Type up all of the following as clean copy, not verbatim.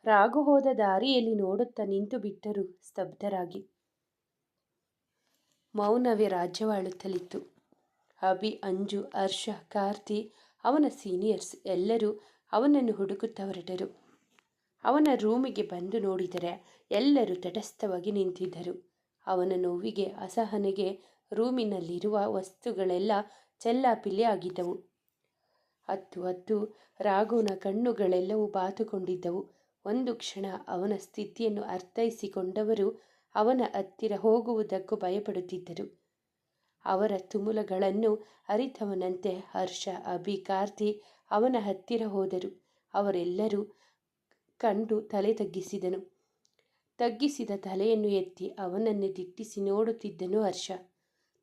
ರಾಘು ಹೋದ ದಾರಿಯಲ್ಲಿ ನೋಡುತ್ತಾ ನಿಂತು ಬಿಟ್ಟರು ಸ್ತಬ್ಧರಾಗಿ. ಮೌನವೇ ರಾಜ್ಯವಾಳುತ್ತಲಿತ್ತು. ಅಭಿ, ಅಂಜು, ಹರ್ಷ, ಕಾರ್ತಿ, ಅವನ ಸೀನಿಯರ್ಸ್ ಎಲ್ಲರೂ ಅವನನ್ನು ಹುಡುಕುತ್ತಾ ಹೊರಟರು. ಅವನ ರೂಮಿಗೆ ಬಂದು ನೋಡಿದರೆ ಎಲ್ಲರೂ ತಟಸ್ಥವಾಗಿ ನಿಂತಿದ್ದರು. ಅವನ ನೋವಿಗೆ, ಅಸಹನೆಗೆ ರೂಮಿನಲ್ಲಿರುವ ವಸ್ತುಗಳೆಲ್ಲ ಚೆಲ್ಲಾಪಿಲ್ಲಿ ಆಗಿದ್ದವು. ಹತ್ತು ರಾಘುನ ಕಣ್ಣುಗಳೆಲ್ಲವೂ ಬಾತುಕೊಂಡಿದ್ದವು. ಒಂದು ಕ್ಷಣ ಅವನ ಸ್ಥಿತಿಯನ್ನು ಅರ್ಥೈಸಿಕೊಂಡವರು ಅವನ ಹತ್ತಿರ ಹೋಗುವುದಕ್ಕೂ ಭಯಪಡುತ್ತಿದ್ದರು. ಅವರ ತುಮುಲಗಳನ್ನು ಅರಿತವನಂತೆ ಹರ್ಷ, ಅಭಿ, ಕಾರ್ತಿ ಅವನ ಹತ್ತಿರ ಹೋದರು. ಅವರೆಲ್ಲರೂ ಕಂಡು ತಲೆ ತಗ್ಗಿಸಿದನು. ತಗ್ಗಿಸಿದ ತಲೆಯನ್ನು ಎತ್ತಿ ಅವನನ್ನೇ ದಿಟ್ಟಿಸಿ ನೋಡುತ್ತಿದ್ದನು ಹರ್ಷ.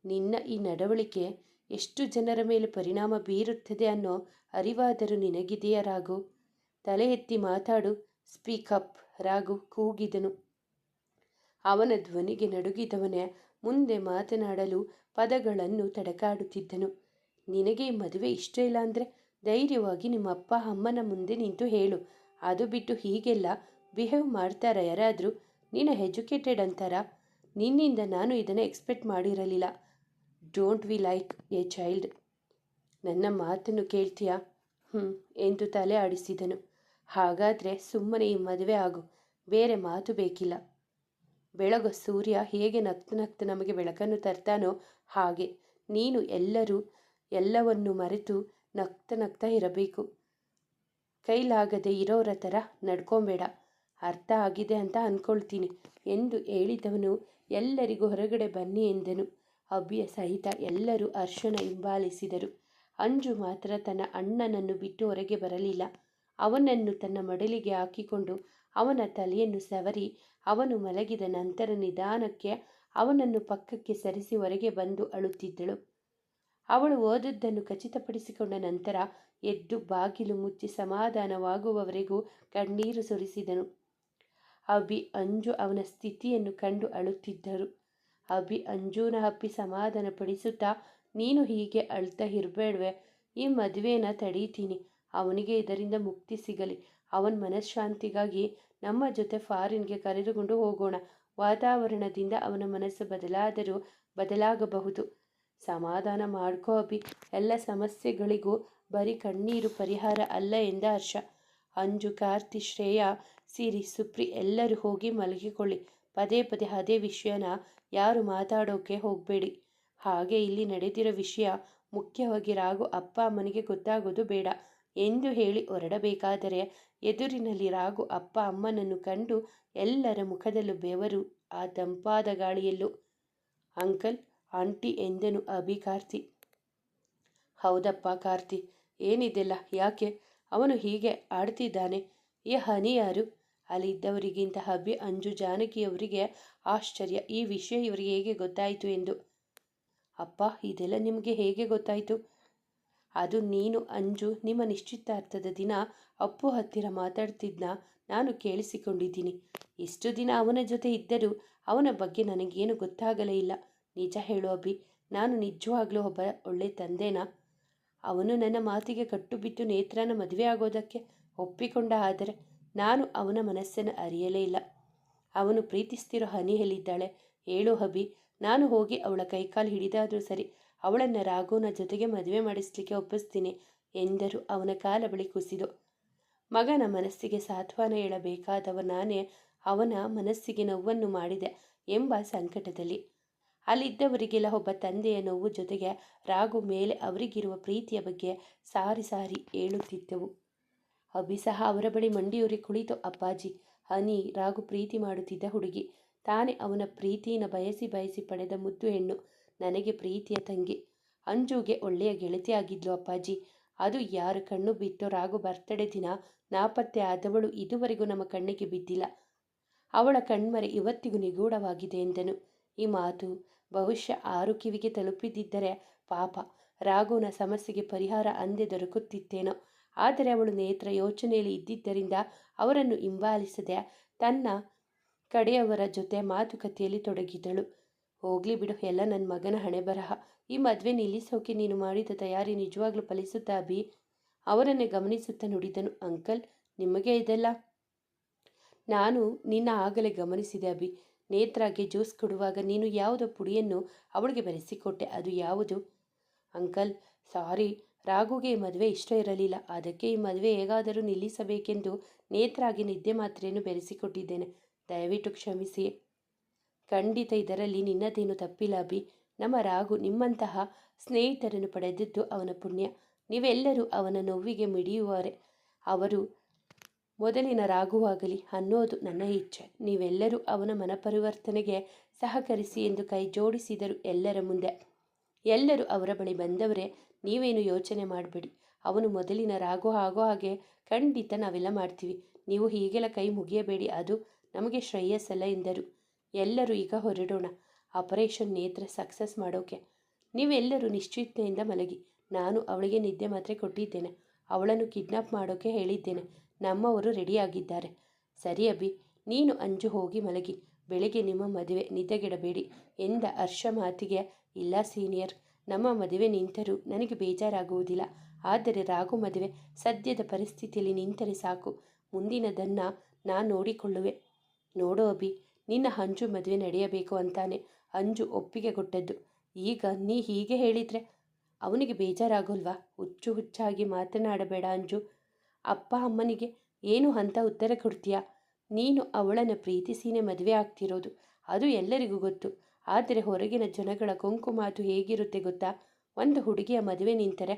ನಿನ್ನ ಈ ನಡವಳಿಕೆ ಎಷ್ಟು ಜನರ ಮೇಲೆ ಪರಿಣಾಮ ಬೀರುತ್ತದೆ ಅನ್ನೋ ಅರಿವಾದರೂ ನಿನಗಿದೆಯಾ ರಾಘು? ತಲೆ ಎತ್ತಿ ಮಾತಾಡು, ಸ್ಪೀಕ್ ಅಪ್, ರಾಘು ಕೂಗಿದನು. ಅವನ ಧ್ವನಿಗೆ ನಡುಗಿದವನೇ ಮುಂದೆ ಮಾತನಾಡಲು ಪದಗಳನ್ನು ತಡಕಾಡುತ್ತಿದ್ದನು. ನಿನಗೆ ಈ ಮದುವೆ ಇಷ್ಟ ಇಲ್ಲ ಅಂದರೆ ಧೈರ್ಯವಾಗಿ ನಿಮ್ಮ ಅಪ್ಪ ಅಮ್ಮನ ಮುಂದೆ ನಿಂತು ಹೇಳು. ಅದು ಬಿಟ್ಟು ಹೀಗೆಲ್ಲ ಬಿಹೇವ್ ಮಾಡ್ತಾರ ಯಾರಾದರೂ? ನೀನು ಎಜುಕೇಟೆಡ್ ಅಂತಾರ? ನಿನ್ನಿಂದ ನಾನು ಇದನ್ನು ಎಕ್ಸ್ಪೆಕ್ಟ್ ಮಾಡಿರಲಿಲ್ಲ. Don't we like A child? ನನ್ನ ಮಾತನ್ನು ಕೇಳ್ತೀಯಾ? ಎಂದು ತಲೆ ಆಡಿಸಿದನು. ಹಾಗಾದರೆ ಸುಮ್ಮನೆ ಈ ಮದುವೆ ಆಗು, ಬೇರೆ ಮಾತು ಬೇಕಿಲ್ಲ. ಬೆಳಗು ಸೂರ್ಯ ಹೇಗೆ ನಗ್ತ ನಗ್ತ ನಮಗೆ ಬೆಳಕನ್ನು ತರ್ತಾನೋ ಹಾಗೆ ನೀನು ಎಲ್ಲವನ್ನು ಮರೆತು ನಗ್ತ ನಗ್ತಾ ಇರಬೇಕು. ಕೈಲಾಗದೆ ಇರೋರ ಥರ ನಡ್ಕೊಬೇಡ. ಅರ್ಥ ಆಗಿದೆ ಅಂತ ಅಂದ್ಕೊಳ್ತೀನಿ ಎಂದು ಹೇಳಿದವನು ಎಲ್ಲರಿಗೂ ಹೊರಗಡೆ ಬನ್ನಿ ಎಂದನು. ಅಭಿಯ ಸಹಿತ ಎಲ್ಲರೂ ಹರ್ಷನ ಹಿಂಬಾಲಿಸಿದರು. ಅಂಜು ಮಾತ್ರ ತನ್ನ ಅಣ್ಣನನ್ನು ಬಿಟ್ಟು ಹೊರಗೆ ಬರಲಿಲ್ಲ. ಅವನನ್ನು ತನ್ನ ಮಡಲಿಗೆ ಹಾಕಿಕೊಂಡು ಅವನ ತಲೆಯನ್ನು ಸವರಿ ಅವನು ಮಲಗಿದ ನಂತರ ನಿಧಾನಕ್ಕೆ ಅವನನ್ನು ಪಕ್ಕಕ್ಕೆ ಸರಿಸಿ ಹೊರಗೆ ಬಂದು ಅಳುತ್ತಿದ್ದಳು. ಅವಳು ಓದದ್ದನ್ನು ಖಚಿತಪಡಿಸಿಕೊಂಡ ನಂತರ ಎದ್ದು ಬಾಗಿಲು ಮುಚ್ಚಿ ಸಮಾಧಾನವಾಗುವವರೆಗೂ ಕಣ್ಣೀರು ಸುರಿಸಿದನು. ಅಭಿ, ಅಂಜು ಅವನ ಸ್ಥಿತಿಯನ್ನು ಕಂಡು ಅಳುತ್ತಿದ್ದರು. ಅಭಿ ಅಂಜುನ ಅಪ್ಪಿ ಸಮಾಧಾನ ಪಡಿಸುತ್ತಾ, ನೀನು ಹೀಗೆ ಅಳ್ತಾ ಇರಬೇಡ್ವೆ, ಈ ಮದುವೆನ ತಡೀತೀನಿ. ಅವನಿಗೆ ಇದರಿಂದ ಮುಕ್ತಿ ಸಿಗಲಿ. ಅವನ ಮನಃಶಾಂತಿಗಾಗಿ ನಮ್ಮ ಜೊತೆ ಫಾರಿನ್ಗೆ ಕರೆದುಕೊಂಡು ಹೋಗೋಣ. ವಾತಾವರಣದಿಂದ ಅವನ ಮನಸ್ಸು ಬದಲಾದರೂ ಬದಲಾಗಬಹುದು. ಸಮಾಧಾನ ಮಾಡ್ಕೋ ಅಭಿ, ಎಲ್ಲ ಸಮಸ್ಯೆಗಳಿಗೂ ಬರೀ ಕಣ್ಣೀರು ಪರಿಹಾರ ಅಲ್ಲ ಎಂದ ಹರ್ಷ. ಅಂಜು, ಕಾರ್ತಿ, ಶ್ರೇಯಾ, ಸಿರಿ, ಸುಪ್ರಿ ಎಲ್ಲರೂ ಹೋಗಿ ಮಲಗಿಕೊಳ್ಳಿ. ಪದೇ ಪದೇ ಅದೇ ವಿಷಯನ ಯಾರು ಮಾತಾಡೋಕೆ ಹೋಗಬೇಡಿ. ಹಾಗೆ ಇಲ್ಲಿ ನಡೆದಿರೋ ವಿಷಯ ಮುಖ್ಯವಾಗಿ ರಾಘು ಅಪ್ಪ ಅಮ್ಮನಿಗೆ ಗೊತ್ತಾಗೋದು ಬೇಡ ಎಂದು ಹೇಳಿ ಹೊರಡಬೇಕಾದರೆ ಎದುರಿನಲ್ಲಿ ರಾಘು ಅಪ್ಪ ಅಮ್ಮನನ್ನು ಕಂಡು ಎಲ್ಲರ ಮುಖದಲ್ಲೂ ಬೆವರು, ಆ ತಂಪಾದ ಗಾಳಿಯಲ್ಲೂ. ಅಂಕಲ್, ಆಂಟಿ ಎಂದನು ಅಭಿ ಕಾರ್ತಿ. ಹೌದಪ್ಪ ಕಾರ್ತಿ, ಏನಿದೆಲ್ಲ? ಯಾಕೆ ಅವನು ಹೀಗೆ ಆಡ್ತಿದ್ದಾನೆ? ಈ ಹನಿ ಯಾರು? ಅಲ್ಲಿದ್ದವರಿಗಿಂತ ಅಭಿ, ಅಂಜು, ಜಾನಕಿಯವರಿಗೆ ಆಶ್ಚರ್ಯ, ಈ ವಿಷಯ ಇವರಿಗೆ ಹೇಗೆ ಗೊತ್ತಾಯಿತು ಎಂದು. ಅಪ್ಪ, ಇದೆಲ್ಲ ನಿಮಗೆ ಹೇಗೆ ಗೊತ್ತಾಯಿತು? ಅದು ನೀನು ಅಂಜು ನಿಮ್ಮ ನಿಶ್ಚಿತಾರ್ಥದ ದಿನ ಅಪ್ಪು ಹತ್ತಿರ ಮಾತಾಡ್ತಿದ್ನ ನಾನು ಕೇಳಿಸಿಕೊಂಡಿದ್ದೀನಿ. ಇಷ್ಟು ದಿನ ಅವನ ಜೊತೆ ಇದ್ದರೂ ಅವನ ಬಗ್ಗೆ ನನಗೇನು ಗೊತ್ತಾಗಲೇ ಇಲ್ಲ. ನಿಜ ಹೇಳು ಅಭಿ, ನಾನು ನಿಜವಾಗ್ಲೂ ಒಬ್ಬ ಒಳ್ಳೆ ತಂದೆನಾ? ಅವನು ನನ್ನ ಮಾತಿಗೆ ಕಟ್ಟು ಬಿದ್ದು ನೇತ್ರನ ಮದುವೆ ಆಗೋದಕ್ಕೆ ಒಪ್ಪಿಕೊಂಡ. ಆದರೆ ನಾನು ಅವನ ಮನಸ್ಸನ್ನು ಅರಿಯಲೇ ಇಲ್ಲ. ಅವನು ಪ್ರೀತಿಸ್ತಿರೋ ಹನಿ ಎಲ್ಲಿದ್ದಾಳೆ ಹೇಳು ಅಭಿ, ನಾನು ಹೋಗಿ ಅವಳ ಕೈಕಾಲು ಹಿಡಿದಾದರೂ ಸರಿ ಅವಳನ್ನು ರಾಘುನ ಜೊತೆಗೆ ಮದುವೆ ಮಾಡಿಸ್ಲಿಕ್ಕೆ ಒಪ್ಪಿಸ್ತೀನಿ ಎಂದರು ಅವನ ಕಾಲ ಬಳಿ ಕುಸಿದು. ಮಗನ ಮನಸ್ಸಿಗೆ ಸಾಂತ್ವನ ಹೇಳಬೇಕಾದವ ನಾನೇ ಅವನ ಮನಸ್ಸಿಗೆ ನೋವನ್ನು ಮಾಡಿದೆ ಎಂಬ ಸಂಕಟದಲ್ಲಿ. ಅಲ್ಲಿದ್ದವರಿಗೆಲ್ಲ ಒಬ್ಬ ತಂದೆಯ ನೋವು ಜೊತೆಗೆ ರಾಘು ಮೇಲೆ ಅವರಿಗಿರುವ ಪ್ರೀತಿಯ ಬಗ್ಗೆ ಸಾರಿ ಸಾರಿ ಹೇಳುತ್ತಿದ್ದವು. ಅಭಿ ಸಹ ಅವರ ಬಳಿ ಮಂಡಿಯೂರಿ ಕುಳಿತು, ಅಪ್ಪಾಜಿ, ಹನಿ ರಾಘು ಪ್ರೀತಿ ಮಾಡುತ್ತಿದ್ದ ಹುಡುಗಿ, ತಾನೇ ಅವನ ಪ್ರೀತಿನ ಬಯಸಿ ಬಯಸಿ ಪಡೆದ ಮುದ್ದು ಹೆಣ್ಣು, ನನಗೆ ಪ್ರೀತಿಯ ತಂಗಿ. ಅಂಜುಗೆ ಒಳ್ಳೆಯ ಗೆಳತಿ ಆಗಿದ್ಲು ಅಪ್ಪಾಜಿ. ಅದು ಯಾರ ಕಣ್ಣು ಬಿತ್ತೋ ರಾಘು ಬರ್ತಡೇ ದಿನ ನಾಪತ್ತೆ ಆದವಳು ಇದುವರೆಗೂ ನಮ್ಮ ಕಣ್ಣಿಗೆ ಬಿದ್ದಿಲ್ಲ. ಅವಳ ಕಣ್ಮರೆ ಇವತ್ತಿಗೂ ನಿಗೂಢವಾಗಿದೆ ಎಂದನು. ಈ ಮಾತು ಬಹುಶಃ ಆರು ಕಿವಿಗೆ ತಲುಪಿದ್ದರೆ ಪಾಪ ರಾಘುನ ಸಮಸ್ಯೆಗೆ ಪರಿಹಾರ ಅಂದೇ ದೊರಕುತ್ತಿತ್ತೇನೋ. ಆದರೆ ಅವಳು ನೇತ್ರ ಯೋಚನೆಯಲ್ಲಿ ಇದ್ದಿದ್ದರಿಂದ ಅವರನ್ನು ಹಿಂಬಾಲಿಸದೆ ತನ್ನ ಕಡೆಯವರ ಜೊತೆ ಮಾತುಕತೆಯಲ್ಲಿ ತೊಡಗಿದಳು. ಹೋಗ್ಲಿ ಬಿಡು, ಎಲ್ಲ ನನ್ನ ಮಗನ ಹಣೆ ಬರಹ. ಈ ಮದುವೆ ನಿಲ್ಲಿಸೋಕೆ ನೀನು ಮಾಡಿದ ತಯಾರಿ ನಿಜವಾಗ್ಲೂ ಫಲಿಸುತ್ತಾ ಅಭಿ? ಅವರನ್ನೇ ಗಮನಿಸುತ್ತಾ ನುಡಿದನು. ಅಂಕಲ್, ನಿಮಗೆ ಇದೆಲ್ಲ ನಾನು ನಿನ್ನ ಆಗಲೇ ಗಮನಿಸಿದೆ ಅಭಿ. ನೇತ್ರಾಗೆ ಜ್ಯೂಸ್ ಕೊಡುವಾಗ ನೀನು ಯಾವುದೋ ಪುಡಿಯನ್ನು ಅವಳಿಗೆ ಬೆರೆಸಿಕೊಟ್ಟೆ. ಅದು ಯಾವುದು? ಅಂಕಲ್, ಸಾರಿ, ರಾಘುಗೆ ಈ ಮದುವೆ ಇಷ್ಟ ಇರಲಿಲ್ಲ. ಅದಕ್ಕೆ ಈ ಮದುವೆ ಹೇಗಾದರೂ ನಿಲ್ಲಿಸಬೇಕೆಂದು ನೇತ್ರಾಗಿ ನಿದ್ದೆ ಮಾತ್ರೆಯನ್ನು ಬೆರೆಸಿಕೊಟ್ಟಿದ್ದೇನೆ. ದಯವಿಟ್ಟು ಕ್ಷಮಿಸಿ. ಖಂಡಿತ ಇದರಲ್ಲಿ ನಿನ್ನದೇನು ತಪ್ಪಿಲ್ಲ ಅಭಿ. ನಮ್ಮ ರಾಘು ನಿಮ್ಮಂತಹ ಸ್ನೇಹಿತರನ್ನು ಪಡೆದಿದ್ದು ಅವನ ಪುಣ್ಯ. ನೀವೆಲ್ಲರೂ ಅವನ ನೋವಿಗೆ ಮಿಡಿಯುವರೆ. ಅವರು ಮೊದಲಿನ ರಾಘುವಾಗಲಿ ಅನ್ನೋದು ನನ್ನ ಇಚ್ಛೆ. ನೀವೆಲ್ಲರೂ ಅವನ ಮನಪರಿವರ್ತನೆಗೆ ಸಹಕರಿಸಿ ಎಂದು ಕೈ ಜೋಡಿಸಿದರು ಎಲ್ಲರ ಮುಂದೆ. ಎಲ್ಲರೂ ಅವರ ಬಳಿ ಬಂದವರೇ. ನೀವೇನು ಯೋಚನೆ ಮಾಡಬೇಡಿ. ಅವನು ಮೊದಲಿನ ರಾಘು ಆಗೋ ಹಾಗೆ ಖಂಡಿತ ನಾವೆಲ್ಲ ಮಾಡ್ತೀವಿ. ನೀವು ಹೀಗೆಲ್ಲ ಕೈ ಮುಗಿಯಬೇಡಿ, ಅದು ನಮಗೆ ಶ್ರೇಯಸ್ಸಲ್ಲ ಎಂದರು. ಎಲ್ಲರೂ ಈಗ ಹೊರಡೋಣ, ಆಪರೇಷನ್ ನೇತ್ರ ಸಕ್ಸಸ್ ಮಾಡೋಕೆ. ನೀವೆಲ್ಲರೂ ನಿಶ್ಚಿಂತೆಯಿಂದ ಮಲಗಿ. ನಾನು ಅವಳಿಗೆ ನಿದ್ದೆ ಮಾತ್ರೆ ಕೊಟ್ಟಿದ್ದೇನೆ. ಅವಳನ್ನು ಕಿಡ್ನಾಪ್ ಮಾಡೋಕೆ ಹೇಳಿದ್ದೇನೆ. ನಮ್ಮವರು ರೆಡಿಯಾಗಿದ್ದಾರೆ. ಸರಿ ಅಭಿ, ನೀನು ಅಂಜು ಹೋಗಿ ಮಲಗಿ. ಬೆಳಿಗ್ಗೆ ನಿಮ್ಮ ಮದುವೆ, ನಿದ್ದೆಗೆಡಬೇಡಿ ಎಂದ ಹರ್ಷ ಮಾತಿಗೆ, ಇಲ್ಲ ಸೀನಿಯರ್, ನಮ್ಮ ಮದುವೆ ನಿಂತರೂ ನನಗೆ ಬೇಜಾರಾಗುವುದಿಲ್ಲ. ಆದರೆ ರಾಘು ಮದುವೆ ಸದ್ಯದ ಪರಿಸ್ಥಿತಿಯಲ್ಲಿ ನಿಂತರೆ ಸಾಕು. ಮುಂದಿನದನ್ನು ನಾನು ನೋಡಿಕೊಳ್ಳುವೆ. ನೋಡೋ ಅಭಿ, ನಿನ್ನ ಅಂಜು ಮದುವೆ ನಡೆಯಬೇಕು ಅಂತಾನೆ ಅಂಜು ಒಪ್ಪಿಗೆ ಕೊಟ್ಟದ್ದು. ಈಗ ನೀ ಹೀಗೆ ಹೇಳಿದರೆ ಅವನಿಗೆ ಬೇಜಾರಾಗೋಲ್ವಾ? ಹುಚ್ಚು ಹುಚ್ಚಾಗಿ ಮಾತನಾಡಬೇಡ ಅಂಜು. ಅಪ್ಪ ಅಮ್ಮನಿಗೆ ಏನು ಅಂತ ಉತ್ತರ ಕೊಡ್ತೀಯಾ? ನೀನು ಅವಳನ್ನು ಪ್ರೀತಿಸಿನೇ ಮದುವೆ ಆಗ್ತಿರೋದು, ಅದು ಎಲ್ಲರಿಗೂ ಗೊತ್ತು. ಆದರೆ ಹೊರಗಿನ ಜನಗಳ ಕೊಂಕು ಮಾತು ಹೇಗಿರುತ್ತೆ ಗೊತ್ತಾ? ಒಂದು ಹುಡುಗಿಯ ಮದುವೆ ನಿಂತರೆ.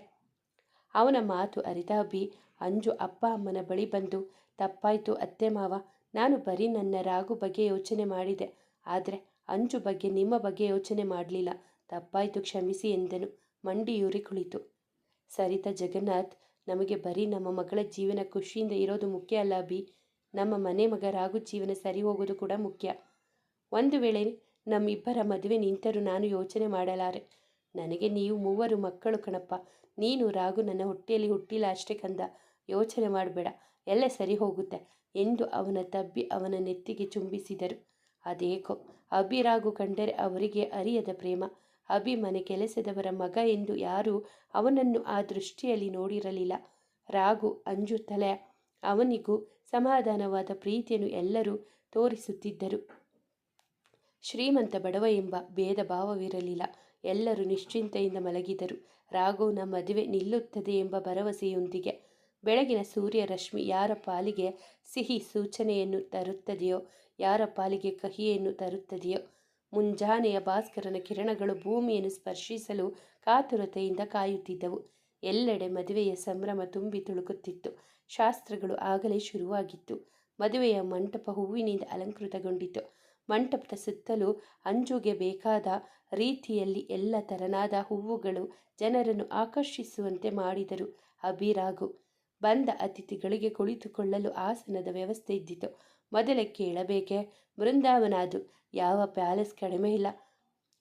ಅವನ ಮಾತು ಅರಿತ ಅಭಿ ಅಂಜು ಅಪ್ಪ ಅಮ್ಮನ ಬಳಿ ಬಂದು, ತಪ್ಪಾಯಿತು ಅತ್ತೆ ಮಾವ, ನಾನು ಬರೀ ನನ್ನ ರಾಘು ಬಗ್ಗೆ ಯೋಚನೆ ಮಾಡಿದೆ. ಆದರೆ ಅಂಜು ಬಗ್ಗೆ, ನಿಮ್ಮ ಬಗ್ಗೆ ಯೋಚನೆ ಮಾಡಲಿಲ್ಲ. ತಪ್ಪಾಯಿತು, ಕ್ಷಮಿಸಿ ಎಂದನು. ಮಂಡಿಯೂರಿ ಕುಳಿತು. ಸರಿತಾ ಜಗನ್ನಾಥ್, ನಮಗೆ ಬರೀ ನಮ್ಮ ಮಗಳ ಜೀವನ ಖುಷಿಯಿಂದ ಇರೋದು ಮುಖ್ಯ ಅಲ್ಲ ಅಭಿ. ನಮ್ಮ ಮನೆ ಮಗ ರಾಘು ಜೀವನ ಸರಿ ಹೋಗೋದು ಕೂಡ ಮುಖ್ಯ. ಒಂದು ವೇಳೆ ನಮ್ಮಿಬ್ಬರ ಮದುವೆ ನಿಂತರೂ ನಾನು ಯೋಚನೆ ಮಾಡಲಾರೆ. ನನಗೆ ನೀವು ಮೂವರು ಮಕ್ಕಳು ಕಣಪ್ಪ. ನೀನು ರಾಘು ನನ್ನ ಹೊಟ್ಟೆಯಲ್ಲಿ ಹುಟ್ಟಿಲ್ಲ ಅಷ್ಟೇ ಕಂದ. ಯೋಚನೆ ಮಾಡಬೇಡ, ಎಲ್ಲ ಸರಿ ಹೋಗುತ್ತೆ ಎಂದು ಅವನ ತಬ್ಬಿ ಅವನ ನೆತ್ತಿಗೆ ಚುಂಬಿಸಿದರು. ಅದೇಕೋ ಅಭಿ ರಾಘು ಕಂಡರೆ ಅವರಿಗೆ ಅರಿಯದ ಪ್ರೇಮ. ಅಭಿ ಮನೆ ಕೆಲಸದವರ ಮಗ ಎಂದು ಯಾರೂ ಅವನನ್ನು ಆ ದೃಷ್ಟಿಯಲ್ಲಿ ನೋಡಿರಲಿಲ್ಲ. ರಾಘು ಅಂಜು ತಲೆ ಅವನಿಗೂ ಸಮಾಧಾನವಾದ ಪ್ರೀತಿಯನ್ನು ಎಲ್ಲರೂ ತೋರಿಸುತ್ತಿದ್ದರು. ಶ್ರೀಮಂತ ಬಡವ ಎಂಬ ಭೇದ ಭಾವವಿರಲಿಲ್ಲ. ಎಲ್ಲರೂ ನಿಶ್ಚಿಂತೆಯಿಂದ ಮಲಗಿದರು. ರಾಘುವಿನ ಮದುವೆ ನಿಲ್ಲುತ್ತದೆ ಎಂಬ ಭರವಸೆಯೊಂದಿಗೆ. ಬೆಳಗಿನ ಸೂರ್ಯ ರಶ್ಮಿ ಯಾರ ಪಾಲಿಗೆ ಸಿಹಿ ಸೂಚನೆಯನ್ನು ತರುತ್ತದೆಯೋ, ಯಾರ ಪಾಲಿಗೆ ಕಹಿಯನ್ನು ತರುತ್ತದೆಯೋ. ಮುಂಜಾನೆಯ ಭಾಸ್ಕರನ ಕಿರಣಗಳು ಭೂಮಿಯನ್ನು ಸ್ಪರ್ಶಿಸಲು ಕಾತುರತೆಯಿಂದ ಕಾಯುತ್ತಿದ್ದವು. ಎಲ್ಲೆಡೆ ಮದುವೆಯ ಸಂಭ್ರಮ ತುಂಬಿ ತುಳುಕುತ್ತಿತ್ತು. ಶಾಸ್ತ್ರಗಳು ಆಗಲೇ ಶುರುವಾಗಿತ್ತು. ಮದುವೆಯ ಮಂಟಪ ಹೂವಿನಿಂದ ಅಲಂಕೃತಗೊಂಡಿತ್ತು. ಮಂಟಪದ ಸುತ್ತಲೂ ಅಂಜುಗೆ ಬೇಕಾದ ರೀತಿಯಲ್ಲಿ ಎಲ್ಲ ತೆರನಾದ ಹೂವುಗಳು ಜನರನ್ನು ಆಕರ್ಷಿಸುವಂತೆ ಮಾಡಿದರು. ಅಭಿರಾಘು ಬಂದ ಅತಿಥಿಗಳಿಗೆ ಕುಳಿತುಕೊಳ್ಳಲು ಆಸನದ ವ್ಯವಸ್ಥೆ ಇದ್ದಿತು. ಮೊದಲೇ ಕೇಳಬೇಕೆ? ಬೃಂದಾವನ, ಅದು ಯಾವ ಪ್ಯಾಲೇಸ್ ಕಡಿಮೆ ಇಲ್ಲ.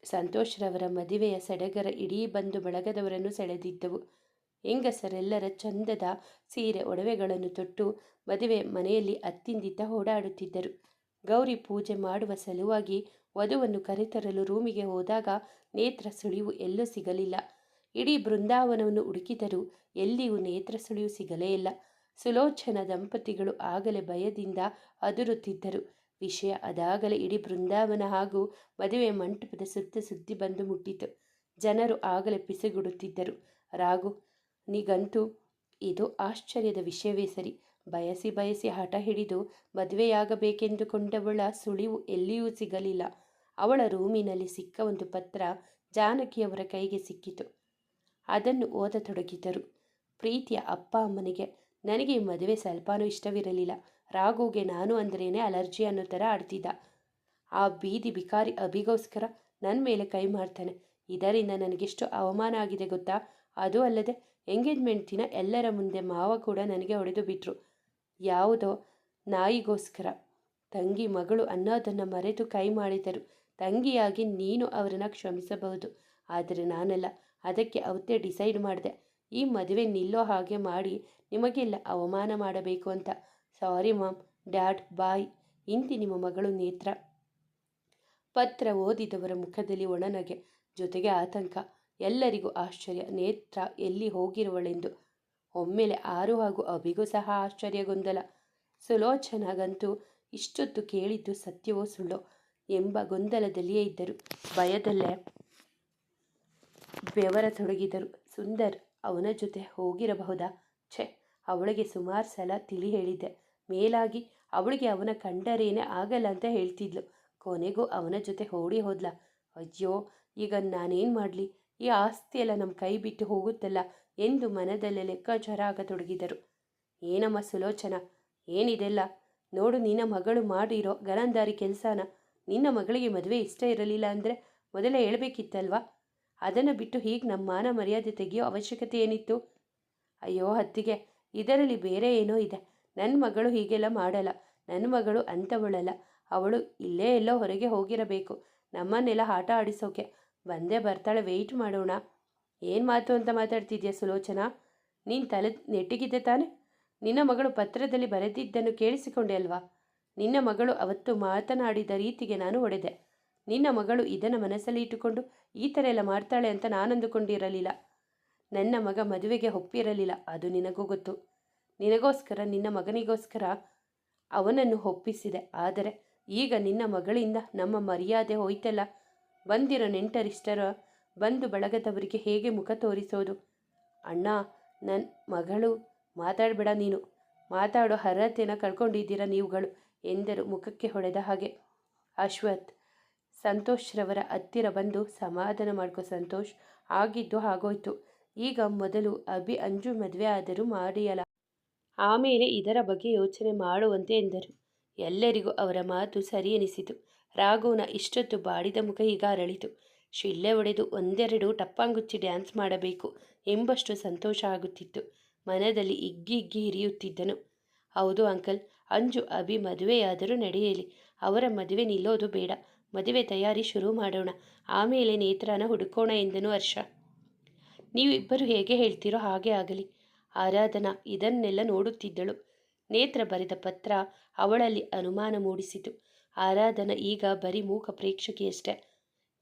ಸಂತೋಷ್ರವರ ಮದುವೆಯ ಸಡಗರ ಇಡೀ ಬಂಧು ಬಳಗದವರನ್ನು ಸೆಳೆದಿದ್ದವು. ಹೆಂಗಸರೆಲ್ಲರ ಚಂದದ ಸೀರೆ ಒಡವೆಗಳನ್ನು ತೊಟ್ಟು ಮದುವೆ ಮನೆಯಲ್ಲಿ ಅತ್ತಿಂದಿತ್ತ ಓಡಾಡುತ್ತಿದ್ದರು. ಗೌರಿ ಪೂಜೆ ಮಾಡುವ ಸಲುವಾಗಿ ವಧುವನ್ನು ಕರೆತರಲು ರೂಮಿಗೆ ಹೋದಾಗ ನೇತ್ರ ಸುಳಿವು ಎಲ್ಲೂ ಸಿಗಲಿಲ್ಲ. ಇಡೀ ಬೃಂದಾವನವನ್ನು ಹುಡುಕಿದರೂ ಎಲ್ಲಿಯೂ ನೇತ್ರ ಸುಳಿವು ಸಿಗಲೇ ಇಲ್ಲ. ಸುಲೋಚನ ದಂಪತಿಗಳು ಆಗಲೇ ಭಯದಿಂದ ಅದುರುತ್ತಿದ್ದರು. ವಿಷಯ ಅದಾಗಲೇ ಇಡೀ ಬೃಂದಾವನ ಹಾಗೂ ಮದುವೆ ಮಂಟಪದ ಸುತ್ತ ಸುದ್ದಿ ಬಂದು ಮುಟ್ಟಿತು. ಜನರು ಆಗಲೇ ಪಿಸುಗುಡುತ್ತಿದ್ದರು. ರಾಘು ನಿಗಂತೂ ಇದು ಆಶ್ಚರ್ಯದ ವಿಷಯವೇ ಸರಿ. ಬಯಸಿ ಬಯಸಿ ಹಠ ಹಿಡಿದು ಮದುವೆಯಾಗಬೇಕೆಂದುಕೊಂಡವಳ ಸುಳಿವು ಎಲ್ಲಿಯೂ ಸಿಗಲಿಲ್ಲ. ಅವಳ ರೂಮಿನಲ್ಲಿ ಸಿಕ್ಕ ಒಂದು ಪತ್ರ ಜಾನಕಿಯವರ ಕೈಗೆ ಸಿಕ್ಕಿತು. ಅದನ್ನು ಓದತೊಡಗಿದರು. ಪ್ರೀತಿಯ ಅಪ್ಪ ಅಮ್ಮನಿಗೆ, ನನಗೆ ಈ ಮದುವೆ ಸ್ವಲ್ಪನೂ ಇಷ್ಟವಿರಲಿಲ್ಲ. ರಾಘುಗೆ ನಾನು ಅಂದ್ರೇನೆ ಅಲರ್ಜಿ ಅನ್ನೋ ಥರ ಆಡ್ತಿದ್ದ. ಆ ಬೀದಿ ಬಿಕಾರಿ ಅಭಿಗೋಸ್ಕರ ನನ್ನ ಮೇಲೆ ಕೈ ಮಾಡ್ತಾನೆ. ಇದರಿಂದ ನನಗೆಷ್ಟು ಅವಮಾನ ಆಗಿದೆ ಗೊತ್ತಾ? ಅದು ಅಲ್ಲದೆ ಎಂಗೇಜ್ಮೆಂಟ್ ದಿನ ಎಲ್ಲರ ಮುಂದೆ ಮಾವ ಕೂಡ ನನಗೆ ಹೊಡೆದು ಬಿಟ್ರು. ಯಾವುದೋ ನಾಯಿಗೋಸ್ಕರ. ತಂಗಿ ಮಗಳು ಅನ್ನೋದನ್ನು ಮರೆತು ಕೈ ಮಾಡಿದರು. ತಂಗಿಯಾಗಿ ನೀನು ಅವರನ್ನು ಕ್ಷಮಿಸಬಹುದು, ಆದರೆ ನಾನಲ್ಲ. ಅದಕ್ಕೆ ಅವತ್ತೇ ಡಿಸೈಡ್ ಮಾಡಿದೆ, ಈ ಮದುವೆ ನಿಲ್ಲೋ ಹಾಗೆ ಮಾಡಿ ನಿಮಗೆಲ್ಲ ಅವಮಾನ ಮಾಡಬೇಕು ಅಂತ. ಸಾರಿ ಮಾಮ್, ಡ್ಯಾಡ್, ಬಾಯ್. ಇಂತಿ ನಿಮ್ಮ ಮಗಳು ನೇತ್ರ. ಪತ್ರ ಓದಿದವರ ಮುಖದಲ್ಲಿ ಒಣನಗೆ ಜೊತೆಗೆ ಆತಂಕ. ಎಲ್ಲರಿಗೂ ಆಶ್ಚರ್ಯ, ನೇತ್ರ ಎಲ್ಲಿ ಹೋಗಿರುವಳೆಂದು. ಒಮ್ಮೆಲೆ ಆರು ಹಾಗೂ ಅಭಿಗೂ ಸಹ ಆಶ್ಚರ್ಯ ಗೊಂದಲ. ಸುಲೋಚನಾಗಂತೂ ಇಷ್ಟೊತ್ತು ಕೇಳಿದ್ದು ಸತ್ಯವೋ ಸುಳ್ಳೋ ಎಂಬ ಗೊಂದಲದಲ್ಲಿಯೇ ಇದ್ದರು. ಭಯದಲ್ಲೇ ಬೆವರತೊಡಗಿದರು. ಸುಂದರ್ ಅವನ ಜೊತೆ ಹೋಗಿರಬಹುದಾ? ಛೆ, ಅವಳಿಗೆ ಸುಮಾರು ಸಲ ತಿಳಿ ಹೇಳಿದ್ದೆ. ಮೇಲಾಗಿ ಅವಳಿಗೆ ಅವನ ಕಂಡರೇನೆ ಆಗಲ್ಲ ಅಂತ ಹೇಳ್ತಿದ್ಲು. ಕೊನೆಗೂ ಅವನ ಜೊತೆ ಓಡಿ ಹೋದ್ಲ. ಅಯ್ಯೋ, ಈಗ ನಾನೇನು ಮಾಡಲಿ? ಈ ಆಸ್ತಿಯೆಲ್ಲ ನಮ್ಮ ಕೈ ಬಿಟ್ಟು ಹೋಗುತ್ತಲ್ಲ ಎಂದು ಮನದಲ್ಲೇ ಲೆಕ್ಕಾಚಾರ ಆಗತೊಡಗಿದರು. ಏನಮ್ಮ ಸುಲೋಚನಾ, ಏನಿದೆಲ್ಲ? ನೋಡು, ನಿನ್ನ ಮಗಳು ಮಾಡಿರೋ ಗರಂದಾರಿ ಕೆಲಸನ. ನಿನ್ನ ಮಗಳಿಗೆ ಮದುವೆ ಇಷ್ಟ ಇರಲಿಲ್ಲ ಅಂದರೆ ಮೊದಲೇ ಹೇಳಬೇಕಿತ್ತಲ್ವಾ? ಅದನ್ನು ಬಿಟ್ಟು ಹೀಗೆ ನಮ್ಮ ಮಾನ ಮರ್ಯಾದೆ ತೆಗೆಯೋ ಅವಶ್ಯಕತೆ ಏನಿತ್ತು? ಅಯ್ಯೋ ಅತ್ತಿಗೆ, ಇದರಲ್ಲಿ ಬೇರೆ ಏನೋ ಇದೆ. ನನ್ನ ಮಗಳು ಹೀಗೆಲ್ಲ ಮಾಡಲ್ಲ. ನನ್ನ ಮಗಳು ಅಂಥವಳಲ್ಲ. ಅವಳು ಇಲ್ಲೇ ಎಲ್ಲೋ ಹೊರಗೆ ಹೋಗಿರಬೇಕು, ನಮ್ಮನ್ನೆಲ್ಲ ಆಟ ಆಡಿಸೋಕೆ. ಬಂದೇ ಬರ್ತಾಳೆ, ವೆಯ್ಟ್ ಮಾಡೋಣ. ಏನು ಮಾತು ಅಂತ ಮಾತಾಡ್ತಿದ್ಯಾ ಸುಲೋಚನಾ? ನೀನು ತಲೆ ನೆಟ್ಟಿಗಿದ್ದೆ ತಾನೆ? ನಿನ್ನ ಮಗಳು ಪತ್ರದಲ್ಲಿ ಬರೆದಿದ್ದನ್ನು ಕೇಳಿಸಿಕೊಂಡೆ ಅಲ್ವಾ? ನಿನ್ನ ಮಗಳು ಅವತ್ತು ಮಾತನಾಡಿದ ರೀತಿಗೆ ನಾನು ಹೊಡೆದೆ. ನಿನ್ನ ಮಗಳು ಇದನ್ನು ಮನಸ್ಸಲ್ಲಿ ಇಟ್ಟುಕೊಂಡು ಈ ಥರ ಎಲ್ಲ ಮಾಡ್ತಾಳೆ ಅಂತ ನಾನು ಅಂದುಕೊಂಡಿರಲಿಲ್ಲ. ನನ್ನ ಮಗ ಮದುವೆಗೆ ಒಪ್ಪಿರಲಿಲ್ಲ, ಅದು ನಿನಗೂ ಗೊತ್ತು. ನಿನಗೋಸ್ಕರ, ನಿನ್ನ ಮಗನಿಗೋಸ್ಕರ ಅವನನ್ನು ಒಪ್ಪಿಸಿದೆ. ಆದರೆ ಈಗ ನಿನ್ನ ಮಗಳಿಂದ ನಮ್ಮ ಮರ್ಯಾದೆ ಹೋಯ್ತಲ್ಲ. ಬಂದಿರೋ ನೆಂಟರಿಷ್ಟರ ಬಂದು ಬಳಗದವರಿಗೆ ಹೇಗೆ ಮುಖ ತೋರಿಸೋದು? ಅಣ್ಣ, ನನ್ನ ಮಗಳು. ಮಾತಾಡಬೇಡ ನೀನು. ಮಾತಾಡೋ ಅರ್ಹತೆನ ಕಳ್ಕೊಂಡಿದ್ದೀರಾ ನೀವುಗಳು ಎಂದರು ಮುಖಕ್ಕೆ ಹೊಡೆದ ಹಾಗೆ. ಅಶ್ವಥ್ ಸಂತೋಷ್ರವರ ಹತ್ತಿರ ಬಂದು, ಸಮಾಧಾನ ಮಾಡ್ಕೊ ಸಂತೋಷ್, ಆಗಿದ್ದು ಆಗೋಯ್ತು. ಈಗ ಮೊದಲು ಅಭಿ ಅಂಜು ಮದುವೆ ಆದರೂ ಮಾಡಿಯಲ್ಲ, ಆಮೇಲೆ ಇದರ ಬಗ್ಗೆ ಯೋಚನೆ ಮಾಡುವಂತೆ ಎಂದರು. ಎಲ್ಲರಿಗೂ ಅವರ ಮಾತು ಸರಿ ಎನಿಸಿತು. ರಾಘುನ ಇಷ್ಟೊತ್ತು ಬಾಡಿದ ಮುಖ ಈಗ ಅರಳಿತು. ಶಿಳ್ಳೆ ಹೊಡೆದು ಒಂದೆರಡು ಟಪ್ಪಾಂಗುಚ್ಚಿ ಡ್ಯಾನ್ಸ್ ಮಾಡಬೇಕು ಎಂಬಷ್ಟು ಸಂತೋಷ ಆಗುತ್ತಿತ್ತು. ಮನದಲ್ಲಿ ಇಗ್ಗಿ ಇಗ್ಗಿ ಹಿರಿಯುತ್ತಿದ್ದನು. ಹೌದು ಅಂಕಲ್, ಅಂಜು ಅಭಿ ಮದುವೆಯಾದರೂ ನಡೆಯಲಿ. ಅವರ ಮದುವೆ ನಿಲ್ಲೋದು ಬೇಡ. ಮದುವೆ ತಯಾರಿ ಶುರು ಮಾಡೋಣ, ಆಮೇಲೆ ನೇತ್ರನ ಹುಡುಕೋಣ ಎಂದನು ಹರ್ಷ. ನೀವಿಬ್ಬರು ಹೇಗೆ ಹೇಳ್ತೀರೋ ಹಾಗೆ ಆಗಲಿ. ಆರಾಧನಾ ಇದನ್ನೆಲ್ಲ ನೋಡುತ್ತಿದ್ದಳು. ನೇತ್ರ ಬರೆದ ಪತ್ರ ಅವಳಲ್ಲಿ ಅನುಮಾನ ಮೂಡಿಸಿತು. ಆರಾಧನಾ ಈಗ ಬರೀ ಮೂಕ ಪ್ರೇಕ್ಷಕಿಯಷ್ಟೇ.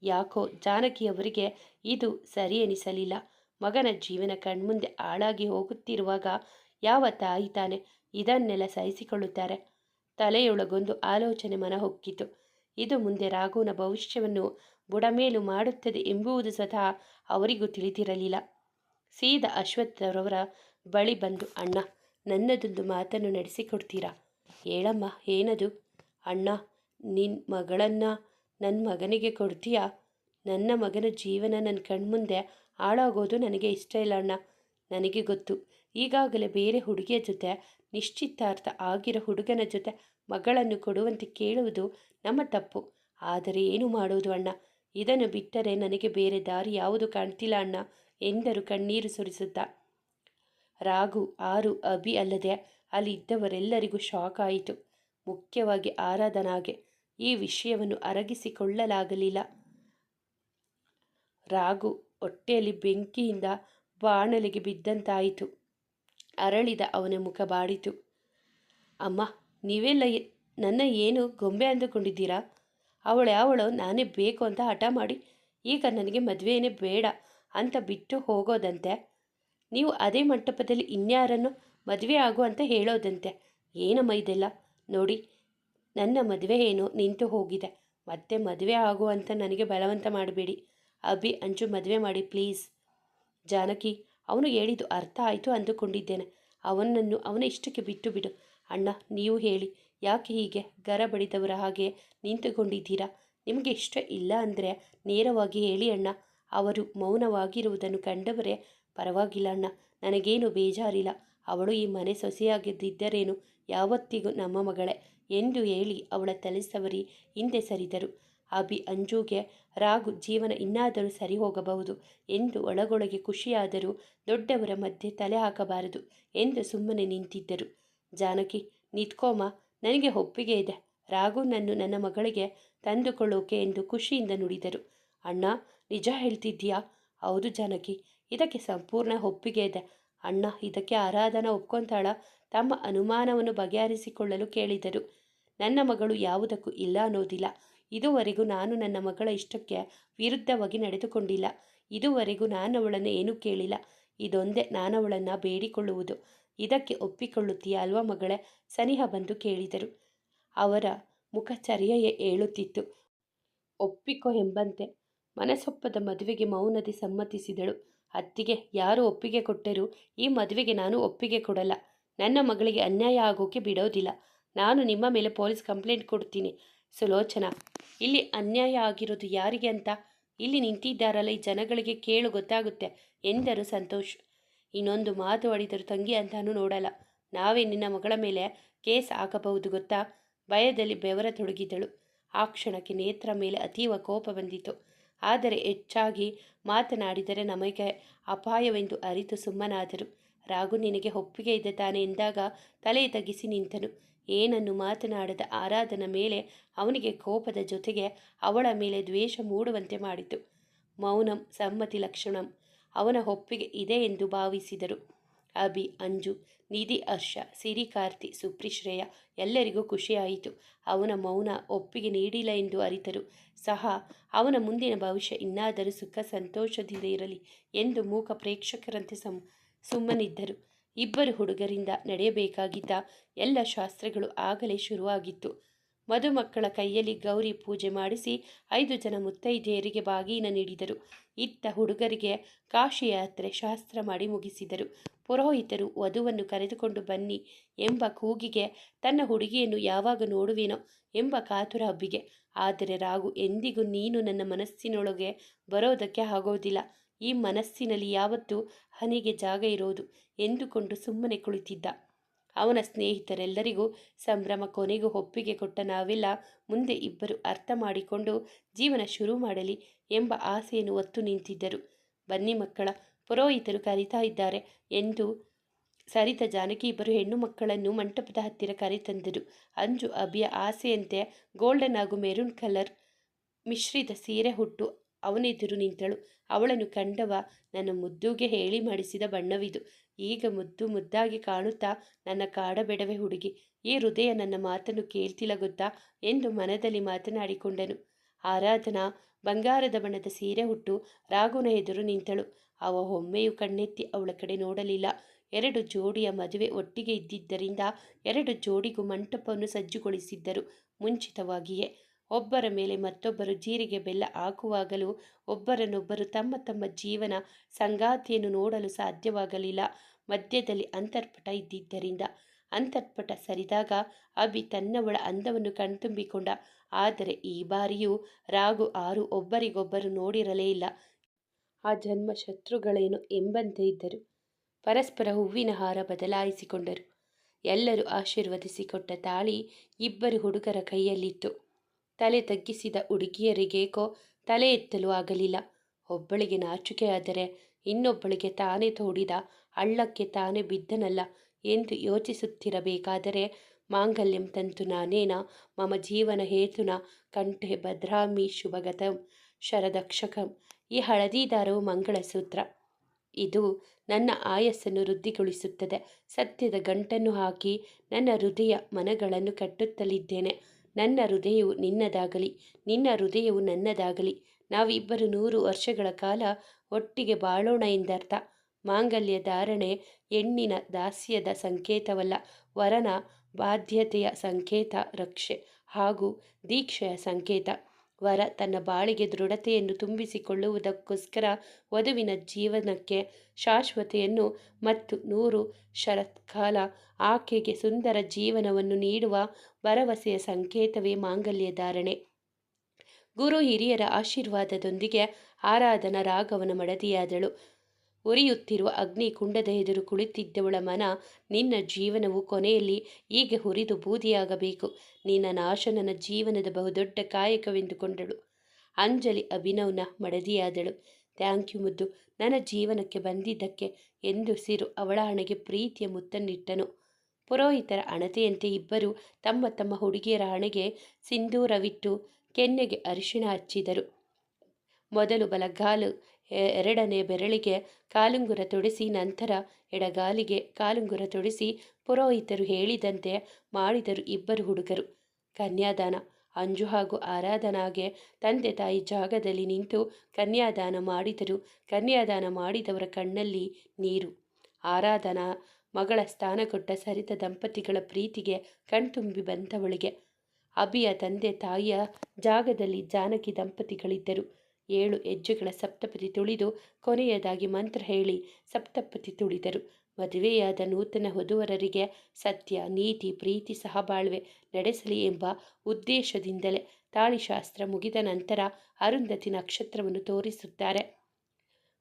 ಯಾಕೋ ಜಾನಕಿಯವರಿಗೆ ಇದು ಸರಿ ಎನಿಸಲಿಲ್ಲ. ಮಗನ ಜೀವನ ಕಣ್ಮುಂದೆ ಹಾಳಾಗಿ ಹೋಗುತ್ತಿರುವಾಗ ಯಾವ ತಾಯಿ ತಾನೆ ಇದನ್ನೆಲ್ಲ ಸಹಿಸಿಕೊಳ್ಳುತ್ತಾರೆ? ತಲೆಯೊಳಗೊಂದು ಆಲೋಚನೆ ಮನ ಹೊಕ್ಕಿತು. ಇದು ಮುಂದೆ ರಾಘುನ ಭವಿಷ್ಯವನ್ನು ಬುಡಮೇಲು ಮಾಡುತ್ತದೆ ಎಂಬುದು ಸ್ವತಃ ಅವರಿಗೂ ತಿಳಿದಿರಲಿಲ್ಲ. ಸೀದಾ ಅಶ್ವತ್ಥರವರ ಬಳಿ ಬಂದು, ಅಣ್ಣ, ನನ್ನದೊಂದು ಮಾತನ್ನು ನಡೆಸಿಕೊಡ್ತೀರಾ? ಹೇಳಮ್ಮ, ಏನದು? ಅಣ್ಣ, ನಿನ್ನ ಮಗಳನ್ನು ನನ್ನ ಮಗನಿಗೆ ಕೊಡ್ತೀಯಾ? ನನ್ನ ಮಗನ ಜೀವನ ನನ್ನ ಕಣ್ಮುಂದೆ ಹಾಳಾಗೋದು ನನಗೆ ಇಷ್ಟ ಇಲ್ಲ ಅಣ್ಣ. ನನಗೆ ಗೊತ್ತು, ಈಗಾಗಲೇ ಬೇರೆ ಹುಡುಗಿಯ ಜೊತೆ ನಿಶ್ಚಿತಾರ್ಥ ಆಗಿರೋ ಹುಡುಗನ ಜೊತೆ ಮಗಳನ್ನು ಕೊಡುವಂತೆ ಕೇಳುವುದು ನಮ್ಮ ತಪ್ಪು. ಆದರೆ ಏನು ಮಾಡೋದು ಅಣ್ಣ? ಇದನ್ನು ಬಿಟ್ಟರೆ ನನಗೆ ಬೇರೆ ದಾರಿ ಯಾವುದು ಕಾಣ್ತಿಲ್ಲ ಅಣ್ಣ ಎಂದರು ಕಣ್ಣೀರು ಸುರಿಸುತ್ತಾ. ರಾಘು, ಆರು, ಅಭಿ ಅಲ್ಲದೆ ಅಲ್ಲಿ ಇದ್ದವರೆಲ್ಲರಿಗೂ ಶಾಕ್ ಆಯಿತು. ಮುಖ್ಯವಾಗಿ ಆರಾಧನಾಗೆ ಈ ವಿಷಯವನ್ನು ಅರಗಿಸಿಕೊಳ್ಳಲಾಗಲಿಲ್ಲ. ರಾಘು ಹೊಟ್ಟೆಯಲ್ಲಿ ಬೆಂಕಿಯಿಂದ ಬಾಣಲೆಗೆ ಬಿದ್ದಂತಾಯಿತು. ಅರಳಿದ ಅವನ ಮುಖ ಬಾಡಿತು. ಅಮ್ಮ, ನೀವೆಲ್ಲ ನನ್ನ ಏನು ಗೊಂಬೆ ಅಂದುಕೊಂಡಿದ್ದೀರಾ? ಅವಳು ನಾನೇ ಬೇಕು ಅಂತ ಹಠ ಮಾಡಿ ಈಗ ನನಗೆ ಮದುವೆಯೇ ಬೇಡ ಅಂತ ಬಿಟ್ಟು ಹೋಗೋದಂತೆ. ನೀವು ಅದೇ ಮಂಟಪದಲ್ಲಿ ಇನ್ಯಾರನ್ನು ಮದುವೆ ಆಗು ಅಂತ ಹೇಳೋದಂತೆ. ಏನಮ್ಮ ಇದೆಲ್ಲ? ನೋಡಿ, ನನ್ನ ಮದುವೆ ಏನೋ ನಿಂತು ಹೋಗಿದೆ. ಮತ್ತೆ ಮದುವೆ ಆಗು ಅಂತ ನನಗೆ ಬಲವಂತ ಮಾಡಬೇಡಿ. ಅಭಿ, ಅಂಜು ಮದುವೆ ಮಾಡಿ ಪ್ಲೀಸ್. ಜಾನಕಿ, ಅವನು ಹೇಳಿದ್ದು ಅರ್ಥ ಆಯಿತು ಅಂದುಕೊಂಡಿದ್ದೇನೆ. ಅವನನ್ನು ಅವನ ಇಷ್ಟಕ್ಕೆ ಬಿಟ್ಟು ಬಿಡು. ಅಣ್ಣ, ನೀವು ಹೇಳಿ, ಯಾಕೆ ಹೀಗೆ ಗರ ಬಡಿದವರ ಹಾಗೆ ನಿಂತುಕೊಂಡಿದ್ದೀರಾ? ನಿಮಗೆ ಇಷ್ಟ ಇಲ್ಲ ಅಂದರೆ ನೇರವಾಗಿ ಹೇಳಿ ಅಣ್ಣ. ಅವರು ಮೌನವಾಗಿರುವುದನ್ನು ಕಂಡವರೇ ಪರವಾಗಿಲ್ಲ ಅಣ್ಣ, ನನಗೇನು ಬೇಜಾರಿಲ್ಲ. ಅವಳು ಈ ಮನೆ ಸೊಸೆಯಾಗಿದ್ದಿದ್ದರೇನು, ಯಾವತ್ತಿಗೂ ನಮ್ಮ ಮಗಳೇ ಎಂದು ಹೇಳಿ ಅವಳ ತಲೆ ಸವರಿ ಹಿಂದೆ ಸರಿದರು. ಅಭಿ, ಅಂಜುಗೆ ರಾಘು ಜೀವನ ಇನ್ನಾದರೂ ಸರಿ ಹೋಗಬಹುದು ಎಂದು ಒಳಗೊಳಗೆ ಖುಷಿಯಾದರೂ ದೊಡ್ಡವರ ಮಧ್ಯೆ ತಲೆ ಹಾಕಬಾರದು ಎಂದು ಸುಮ್ಮನೆ ನಿಂತಿದ್ದರು. ಜಾನಕಿ, ನಿಂತ್ಕೋಮ, ನನಗೆ ಒಪ್ಪಿಗೆ ಇದೆ. ರಾಘುನನ್ನು ನನ್ನ ಮಗಳಿಗೆ ತಂದುಕೊಳ್ಳೋಕೆ ಎಂದು ಖುಷಿಯಿಂದ ನುಡಿದರು. ಅಣ್ಣ, ನಿಜ ಹೇಳ್ತಿದ್ದೀಯಾ? ಹೌದು ಜಾನಕಿ, ಇದಕ್ಕೆ ಸಂಪೂರ್ಣ ಒಪ್ಪಿಗೆ ಇದೆ. ಅಣ್ಣ, ಇದಕ್ಕೆ ಆರಾಧನಾ ಒಪ್ಕೊಂತಾಳ? ತಮ್ಮ ಅನುಮಾನವನ್ನು ಬಗೆಹರಿಸಿಕೊಳ್ಳಲು ಕೇಳಿದರು. ನನ್ನ ಮಗಳು ಯಾವುದಕ್ಕೂ ಇಲ್ಲ ಅನ್ನೋದಿಲ್ಲ. ಇದುವರೆಗೂ ನಾನು ನನ್ನ ಮಗಳ ಇಷ್ಟಕ್ಕೆ ವಿರುದ್ಧವಾಗಿ ನಡೆದುಕೊಂಡಿಲ್ಲ. ಇದುವರೆಗೂ ನಾನವಳನ್ನು ಏನೂ ಕೇಳಿಲ್ಲ. ಇದೊಂದೇ ನಾನವಳನ್ನು ಬೇಡಿಕೊಳ್ಳುವುದು. ಇದಕ್ಕೆ ಒಪ್ಪಿಕೊಳ್ಳುತ್ತೀಯ ಅಲ್ವಾ ಮಗಳೇ? ಸನಿಹ ಬಂದು ಕೇಳಿದರು. ಅವರ ಮುಖಚರ್ಯೆಯೇ ಹೇಳುತ್ತಿತ್ತು. ಒಪ್ಪಿಕೋ ಎಂಬಂತೆ ಮನಸೊಪ್ಪದ ಮದುವೆಗೆ ಮೌನದಿ ಸಮ್ಮತಿಸಿದಳು. ಅತ್ತಿಗೆ, ಯಾರು ಒಪ್ಪಿಗೆ ಕೊಟ್ಟರೂ ಈ ಮದುವೆಗೆ ನಾನು ಒಪ್ಪಿಗೆ ಕೊಡಲ್ಲ. ನನ್ನ ಮಗಳಿಗೆ ಅನ್ಯಾಯ ಆಗೋಕೆ ಬಿಡೋದಿಲ್ಲ. ನಾನು ನಿಮ್ಮ ಮೇಲೆ ಪೊಲೀಸ್ ಕಂಪ್ಲೇಂಟ್ ಕೊಡ್ತೀನಿ. ಸುಲೋಚನಾ, ಇಲ್ಲಿ ಅನ್ಯಾಯ ಆಗಿರೋದು ಯಾರಿಗೆ ಅಂತ ಇಲ್ಲಿ ನಿಂತಿದ್ದಾರಲ್ಲ ಈ ಜನಗಳಿಗೆ ಕೇಳು, ಗೊತ್ತಾಗುತ್ತೆ ಎಂದರು ಸಂತೋಷ್. ಇನ್ನೊಂದು ಮಾತು ಆಡಿದರು ತಂಗಿ ಅಂತಾನು ನೋಡಲ್ಲ. ನಾವೇ ನಿನ್ನ ಮಗಳ ಮೇಲೆ ಕೇಸ್ ಹಾಕಬಹುದು ಗೊತ್ತಾ? ಭಯದಲ್ಲಿ ಬೆವರತೊಡಗಿದಳು. ಆ ಕ್ಷಣಕ್ಕೆ ನೇತ್ರ ಮೇಲೆ ಅತೀವ ಕೋಪ ಬಂದಿತು. ಆದರೆ ಹೆಚ್ಚಾಗಿ ಮಾತನಾಡಿದರೆ ನಮಗೆ ಅಪಾಯವೆಂದು ಅರಿತು ಸುಮ್ಮನಾದರು. ರಾಘು, ನಿನಗೆ ಒಪ್ಪಿಗೆ ಇದೆ ತಾನೆ ಎಂದಾಗ ತಲೆ ತಗ್ಗಿಸಿ ನಿಂತನು. ಏನನ್ನು ಮಾತನಾಡದ ಆರಾಧನ ಮೇಲೆ ಅವನಿಗೆ ಕೋಪದ ಜೊತೆಗೆ ಅವಳ ಮೇಲೆ ದ್ವೇಷ ಮೂಡುವಂತೆ ಮಾಡಿತು. ಮೌನಂ ಸಮ್ಮತಿ ಲಕ್ಷಣಂ. ಅವನ ಒಪ್ಪಿಗೆ ಇದೆ ಎಂದು ಭಾವಿಸಿದರು. ಅಭಿ, ಅಂಜು, ನಿಧಿ, ಹರ್ಷ, ಸಿರಿ, ಕಾರ್ತಿ, ಸುಪ್ರಿ, ಶ್ರೇಯ ಎಲ್ಲರಿಗೂ ಖುಷಿಯಾಯಿತು. ಅವನ ಮೌನ ಒಪ್ಪಿಗೆ ನೀಡಿಲ್ಲ ಎಂದು ಅರಿತರು ಸಹ ಅವನ ಮುಂದಿನ ಭವಿಷ್ಯ ಇನ್ನಾದರೂ ಸುಖ ಸಂತೋಷದಿಂದ ಇರಲಿ ಎಂದು ಮೂಕ ಪ್ರೇಕ್ಷಕರಂತೆ ಸುಮ್ಮನಿದ್ದರು. ಇಬ್ಬರು ಹುಡುಗರಿಂದ ನಡೆಯಬೇಕಾಗಿದ್ದ ಎಲ್ಲ ಶಾಸ್ತ್ರಗಳು ಆಗಲೇ ಶುರುವಾಗಿತ್ತು. ಮದುಮಕ್ಕಳ ಕೈಯಲ್ಲಿ ಗೌರಿ ಪೂಜೆ ಮಾಡಿಸಿ 5 ಜನ ಮುತ್ತೈದೆಯರಿಗೆ ಬಾಗಿನ ನೀಡಿದರು. ಇತ್ತ ಹುಡುಗರಿಗೆ ಕಾಶಿ ಯಾತ್ರೆ ಶಾಸ್ತ್ರ ಮಾಡಿ ಮುಗಿಸಿದರು. ಪುರೋಹಿತರು ವಧುವನ್ನು ಕರೆದುಕೊಂಡು ಬನ್ನಿ ಎಂಬ ಕೂಗಿಗೆ ತನ್ನ ಹುಡುಗಿಯನ್ನು ಯಾವಾಗ ನೋಡುವೆನೋ ಎಂಬ ಕಾತುರ ಅಬ್ಬಿಗೆ. ಆದರೆ ರಾಘು ಎಂದಿಗೂ ನೀನು ನನ್ನ ಮನಸ್ಸಿನೊಳಗೆ ಬರೋದಕ್ಕೆ ಆಗೋದಿಲ್ಲ. ಈ ಮನಸ್ಸಿನಲ್ಲಿ ಯಾವತ್ತೂ ಹನಿಗೆ ಜಾಗ ಇರೋದು ಎಂದುಕೊಂಡು ಸುಮ್ಮನೆ ಕುಳಿತಿದ್ದ. ಅವನ ಸ್ನೇಹಿತರೆಲ್ಲರಿಗೂ ಸಂಭ್ರಮ. ಕೊನೆಗೂ ಒಪ್ಪಿಗೆ ಕೊಟ್ಟ ನಾವೆಲ್ಲ ಮುಂದೆ ಇಬ್ಬರು ಅರ್ಥ ಮಾಡಿಕೊಂಡು ಜೀವನ ಶುರು ಮಾಡಲಿ ಎಂಬ ಆಸೆಯನ್ನು ಹೊತ್ತು ನಿಂತಿದ್ದರು. ಬನ್ನಿ ಮಕ್ಕಳ, ಪುರೋಹಿತರು ಕರೀತಾ ಇದ್ದಾರೆ ಎಂದು ಸರಿತಾ ಜಾನಕಿ ಇಬ್ಬರು ಹೆಣ್ಣು ಮಕ್ಕಳನ್ನು ಮಂಟಪದ ಹತ್ತಿರ ಕರೆತಂದರು. ಅಂಜು ಅಭಿಯ ಆಸೆಯಂತೆ ಗೋಲ್ಡನ್ ಹಾಗೂ ಮೆರೂನ್ ಕಲರ್ ಮಿಶ್ರಿತ ಸೀರೆ ಹುಟ್ಟು ಅವನೆದುರು ನಿಂತಳು. ಅವಳನ್ನು ಕಂಡವ, ನನ್ನ ಮುದ್ದುಗೆ ಹೇಳಿ ಮಾಡಿಸಿದ ಬಣ್ಣವಿದು. ಈಗ ಮುದ್ದು ಮುದ್ದಾಗಿ ಕಾಣುತ್ತಾ ನನ್ನ ಕಾಡಬೇಡವೇ ಹುಡುಗಿ, ಈ ಹೃದಯ ನನ್ನ ಮಾತನ್ನು ಕೇಳ್ತಿಲ್ಲ ಗೊತ್ತಾ ಎಂದು ಮನದಲ್ಲಿ ಮಾತನಾಡಿಕೊಂಡನು. ಆರಾಧನಾ ಬಂಗಾರದ ಬಣ್ಣದ ಸೀರೆ ಹುಟ್ಟು ರಾಘುನ ಎದುರು ನಿಂತಳು. ಅವ ಒಮ್ಮೆಯೂ ಕಣ್ಣೆತ್ತಿ ಅವಳ ಕಡೆ ನೋಡಲಿಲ್ಲ. 2 ಜೋಡಿಯ ಮದುವೆ ಒಟ್ಟಿಗೆ ಇದ್ದಿದ್ದರಿಂದ 2 ಜೋಡಿಗೂ ಮಂಟಪವನ್ನು ಸಜ್ಜುಗೊಳಿಸಿದ್ದರು ಮುಂಚಿತವಾಗಿಯೇ. ಒಬ್ಬರ ಮೇಲೆ ಮತ್ತೊಬ್ಬರು ಜೀರಿಗೆ ಬೆಲ್ಲ ಹಾಕುವಾಗಲೂ ಒಬ್ಬರನ್ನೊಬ್ಬರು ತಮ್ಮ ತಮ್ಮ ಜೀವನ ಸಂಗಾತಿಯನ್ನು ನೋಡಲು ಸಾಧ್ಯವಾಗಲಿಲ್ಲ. ಮಧ್ಯದಲ್ಲಿ ಅಂತರ್ಪಟ ಇದ್ದಿದ್ದರಿಂದ. ಅಂತರ್ಪಟ ಸರಿದಾಗ ಅಭಿ ತನ್ನವಳ ಅಂದವನ್ನು ಕಣ್ತುಂಬಿಕೊಂಡ. ಆದರೆ ಈ ಬಾರಿಯೂ ರಾಘು ಆರು ಒಬ್ಬರಿಗೊಬ್ಬರು ನೋಡಿರಲೇ ಇಲ್ಲ. ಆ ಜನ್ಮ ಶತ್ರುಗಳೇನು ಎಂಬಂತೆ ಇದ್ದರು. ಪರಸ್ಪರ ಹೂವಿನ ಹಾರ ಬದಲಾಯಿಸಿಕೊಂಡರು. ಎಲ್ಲರೂ ಆಶೀರ್ವದಿಸಿಕೊಟ್ಟ ತಾಳಿ ಇಬ್ಬರು ಹುಡುಗರ ಕೈಯಲ್ಲಿತ್ತು. ತಲೆ ತಗ್ಗಿಸಿದ ಹುಡುಗಿಯರಿಗೇಕೋ ತಲೆ ಎತ್ತಲು ಆಗಲಿಲ್ಲ. ಒಬ್ಬಳಿಗೆ ನಾಚಿಕೆಯಾದರೆ ಇನ್ನೊಬ್ಬಳಿಗೆ ತಾನೇ ತೋಡಿದ ಹಳ್ಳಕ್ಕೆ ತಾನೇ ಬಿದ್ದನಲ್ಲ ಎಂದು ಯೋಚಿಸುತ್ತಿರಬೇಕಾದರೆ ಮಾಂಗಲ್ಯಂ ತಂತು ನಾನೇನ ಮಮ ಜೀವನ ಹೇತುನ ಕಂಠೆ ಭದ್ರಾಮಿ ಶುಭಗತಂ ಶರದಕ್ಷಕಂ. ಈ ಹಳದಿ ದಾರವು ಮಂಗಳಸೂತ್ರ. ಇದು ನನ್ನ ಆಯಸ್ಸನ್ನು ವೃದ್ಧಿಗೊಳಿಸುತ್ತದೆ. ಸತ್ಯದ ಗಂಟನ್ನು ಹಾಕಿ ನನ್ನ ಹೃದಯ ಮನಗಳನ್ನು ಕಟ್ಟುತ್ತಲಿದ್ದೇನೆ. ನನ್ನ ಹೃದಯವು ನಿನ್ನದಾಗಲಿ, ನಿನ್ನ ಹೃದಯವು ನನ್ನದಾಗಲಿ. ನಾವಿಬ್ಬರು 100 ವರ್ಷಗಳ ಕಾಲ ಒಟ್ಟಿಗೆ ಬಾಳೋಣ ಎಂದರ್ಥ. ಮಾಂಗಲ್ಯ ಧಾರಣೆ ಹೆಣ್ಣಿನ ದಾಸ್ಯದ ಸಂಕೇತವಲ್ಲ, ವರನ ಬಾಧ್ಯತೆಯ ಸಂಕೇತ, ರಕ್ಷೆ ಹಾಗೂ ದೀಕ್ಷೆಯ ಸಂಕೇತ. ವರ ತನ್ನ ಬಾಳಿಗೆ ದೃಢತೆಯನ್ನು ತುಂಬಿಸಿಕೊಳ್ಳುವುದಕ್ಕೋಸ್ಕರ ವಧುವಿನ ಜೀವನಕ್ಕೆ ಶಾಶ್ವತೆಯನ್ನು ಮತ್ತು 100 ಶರತ್ಕಾಲ ಆಕೆಗೆ ಸುಂದರ ಜೀವನವನ್ನು ನೀಡುವ ಭರವಸೆಯ ಸಂಕೇತವೇ ಮಾಂಗಲ್ಯ ಧಾರಣೆ. ಗುರು ಹಿರಿಯರ ಆಶೀರ್ವಾದದೊಂದಿಗೆ ಆರಾಧನಾ ರಾಘವನ ಮಡದಿಯಾದಳು. ಉರಿಯುತ್ತಿರುವ ಅಗ್ನಿ ಕುಂಡದ ಎದುರು ಕುಳಿತಿದ್ದವಳ ಮನ, ನಿನ್ನ ಜೀವನವು ಕೊನೆಯಲ್ಲಿ ಹೀಗೆ ಹುರಿದು ಬೂದಿಯಾಗಬೇಕು. ನಿನ್ನ ನಾಶ ನನ್ನ ಜೀವನದ ಬಹುದೊಡ್ಡ ಕಾಯಕವೆಂದುಕೊಂಡಳು. ಅಂಜಲಿ ಅಭಿನವ್ನ ಮಡದಿಯಾದಳು. ಥ್ಯಾಂಕ್ ಯು ಮುದ್ದು, ನನ್ನ ಜೀವನಕ್ಕೆ ಬಂದಿದ್ದಕ್ಕೆ ಎಂದು ಸಿರು ಅವಳ ಹಣೆಗೆ ಪ್ರೀತಿಯ ಮುತ್ತನ್ನಿಟ್ಟನು. ಪುರೋಹಿತರ ಅಣತೆಯಂತೆ ಇಬ್ಬರು ತಮ್ಮ ತಮ್ಮ ಹುಡುಗಿಯರ ಹಣೆಗೆ ಸಿಂಧೂರವಿಟ್ಟು ಕೆನ್ನೆಗೆ ಅರಿಶಿಣ ಹಚ್ಚಿದರು. ಮೊದಲು ಬಲಗಾಲು, ಎರಡನೇ ಬೆರಳಿಗೆ ಕಾಲುಂಗುರ ತೊಡಿಸಿ, ನಂತರ ಎಡಗಾಲಿಗೆ ಕಾಲುಂಗುರ ತೊಡಿಸಿ ಪುರೋಹಿತರು ಹೇಳಿದಂತೆ ಮಾಡಿದರು ಇಬ್ಬರು ಹುಡುಗರು. ಕನ್ಯಾದಾನ. ಅಂಜು ಹಾಗೂ ಆರಾಧನಾಗೆ ತಂದೆ ತಾಯಿ ಜಾಗದಲ್ಲಿ ನಿಂತು ಕನ್ಯಾದಾನ ಮಾಡಿದರು. ಕನ್ಯಾದಾನ ಮಾಡಿದವರ ಕಣ್ಣಲ್ಲಿ ನೀರು. ಆರಾಧನಾ ಮಗಳ ಸ್ಥಾನ ಕೊಟ್ಟ ಸರಿತ ದಂಪತಿಗಳ ಪ್ರೀತಿಗೆ ಕಣ್ತುಂಬಿ ಬಂದವಳಿಗೆ. ಅಭಿಯ ತಂದೆ ತಾಯಿಯ ಜಾಗದಲ್ಲಿ ಜಾನಕಿ ದಂಪತಿಗಳಿದ್ದರು. 7 ಹೆಜ್ಜೆಗಳ ಸಪ್ತಪದಿ ತುಳಿದು ಕೊನೆಯದಾಗಿ ಮಂತ್ರ ಹೇಳಿ ಸಪ್ತಪದಿ ತುಳಿದರು. ಮದುವೆಯಾದ ನೂತನ ವಧುವರರಿಗೆ ಸತ್ಯ, ನೀತಿ, ಪ್ರೀತಿ, ಸಹಬಾಳ್ವೆ ನಡೆಸಲಿ ಎಂಬ ಉದ್ದೇಶದಿಂದಲೇ ತಾಳಿಶಾಸ್ತ್ರ ಮುಗಿದ ನಂತರ ಅರುಂಧತಿ ನಕ್ಷತ್ರವನ್ನು ತೋರಿಸುತ್ತಾರೆ.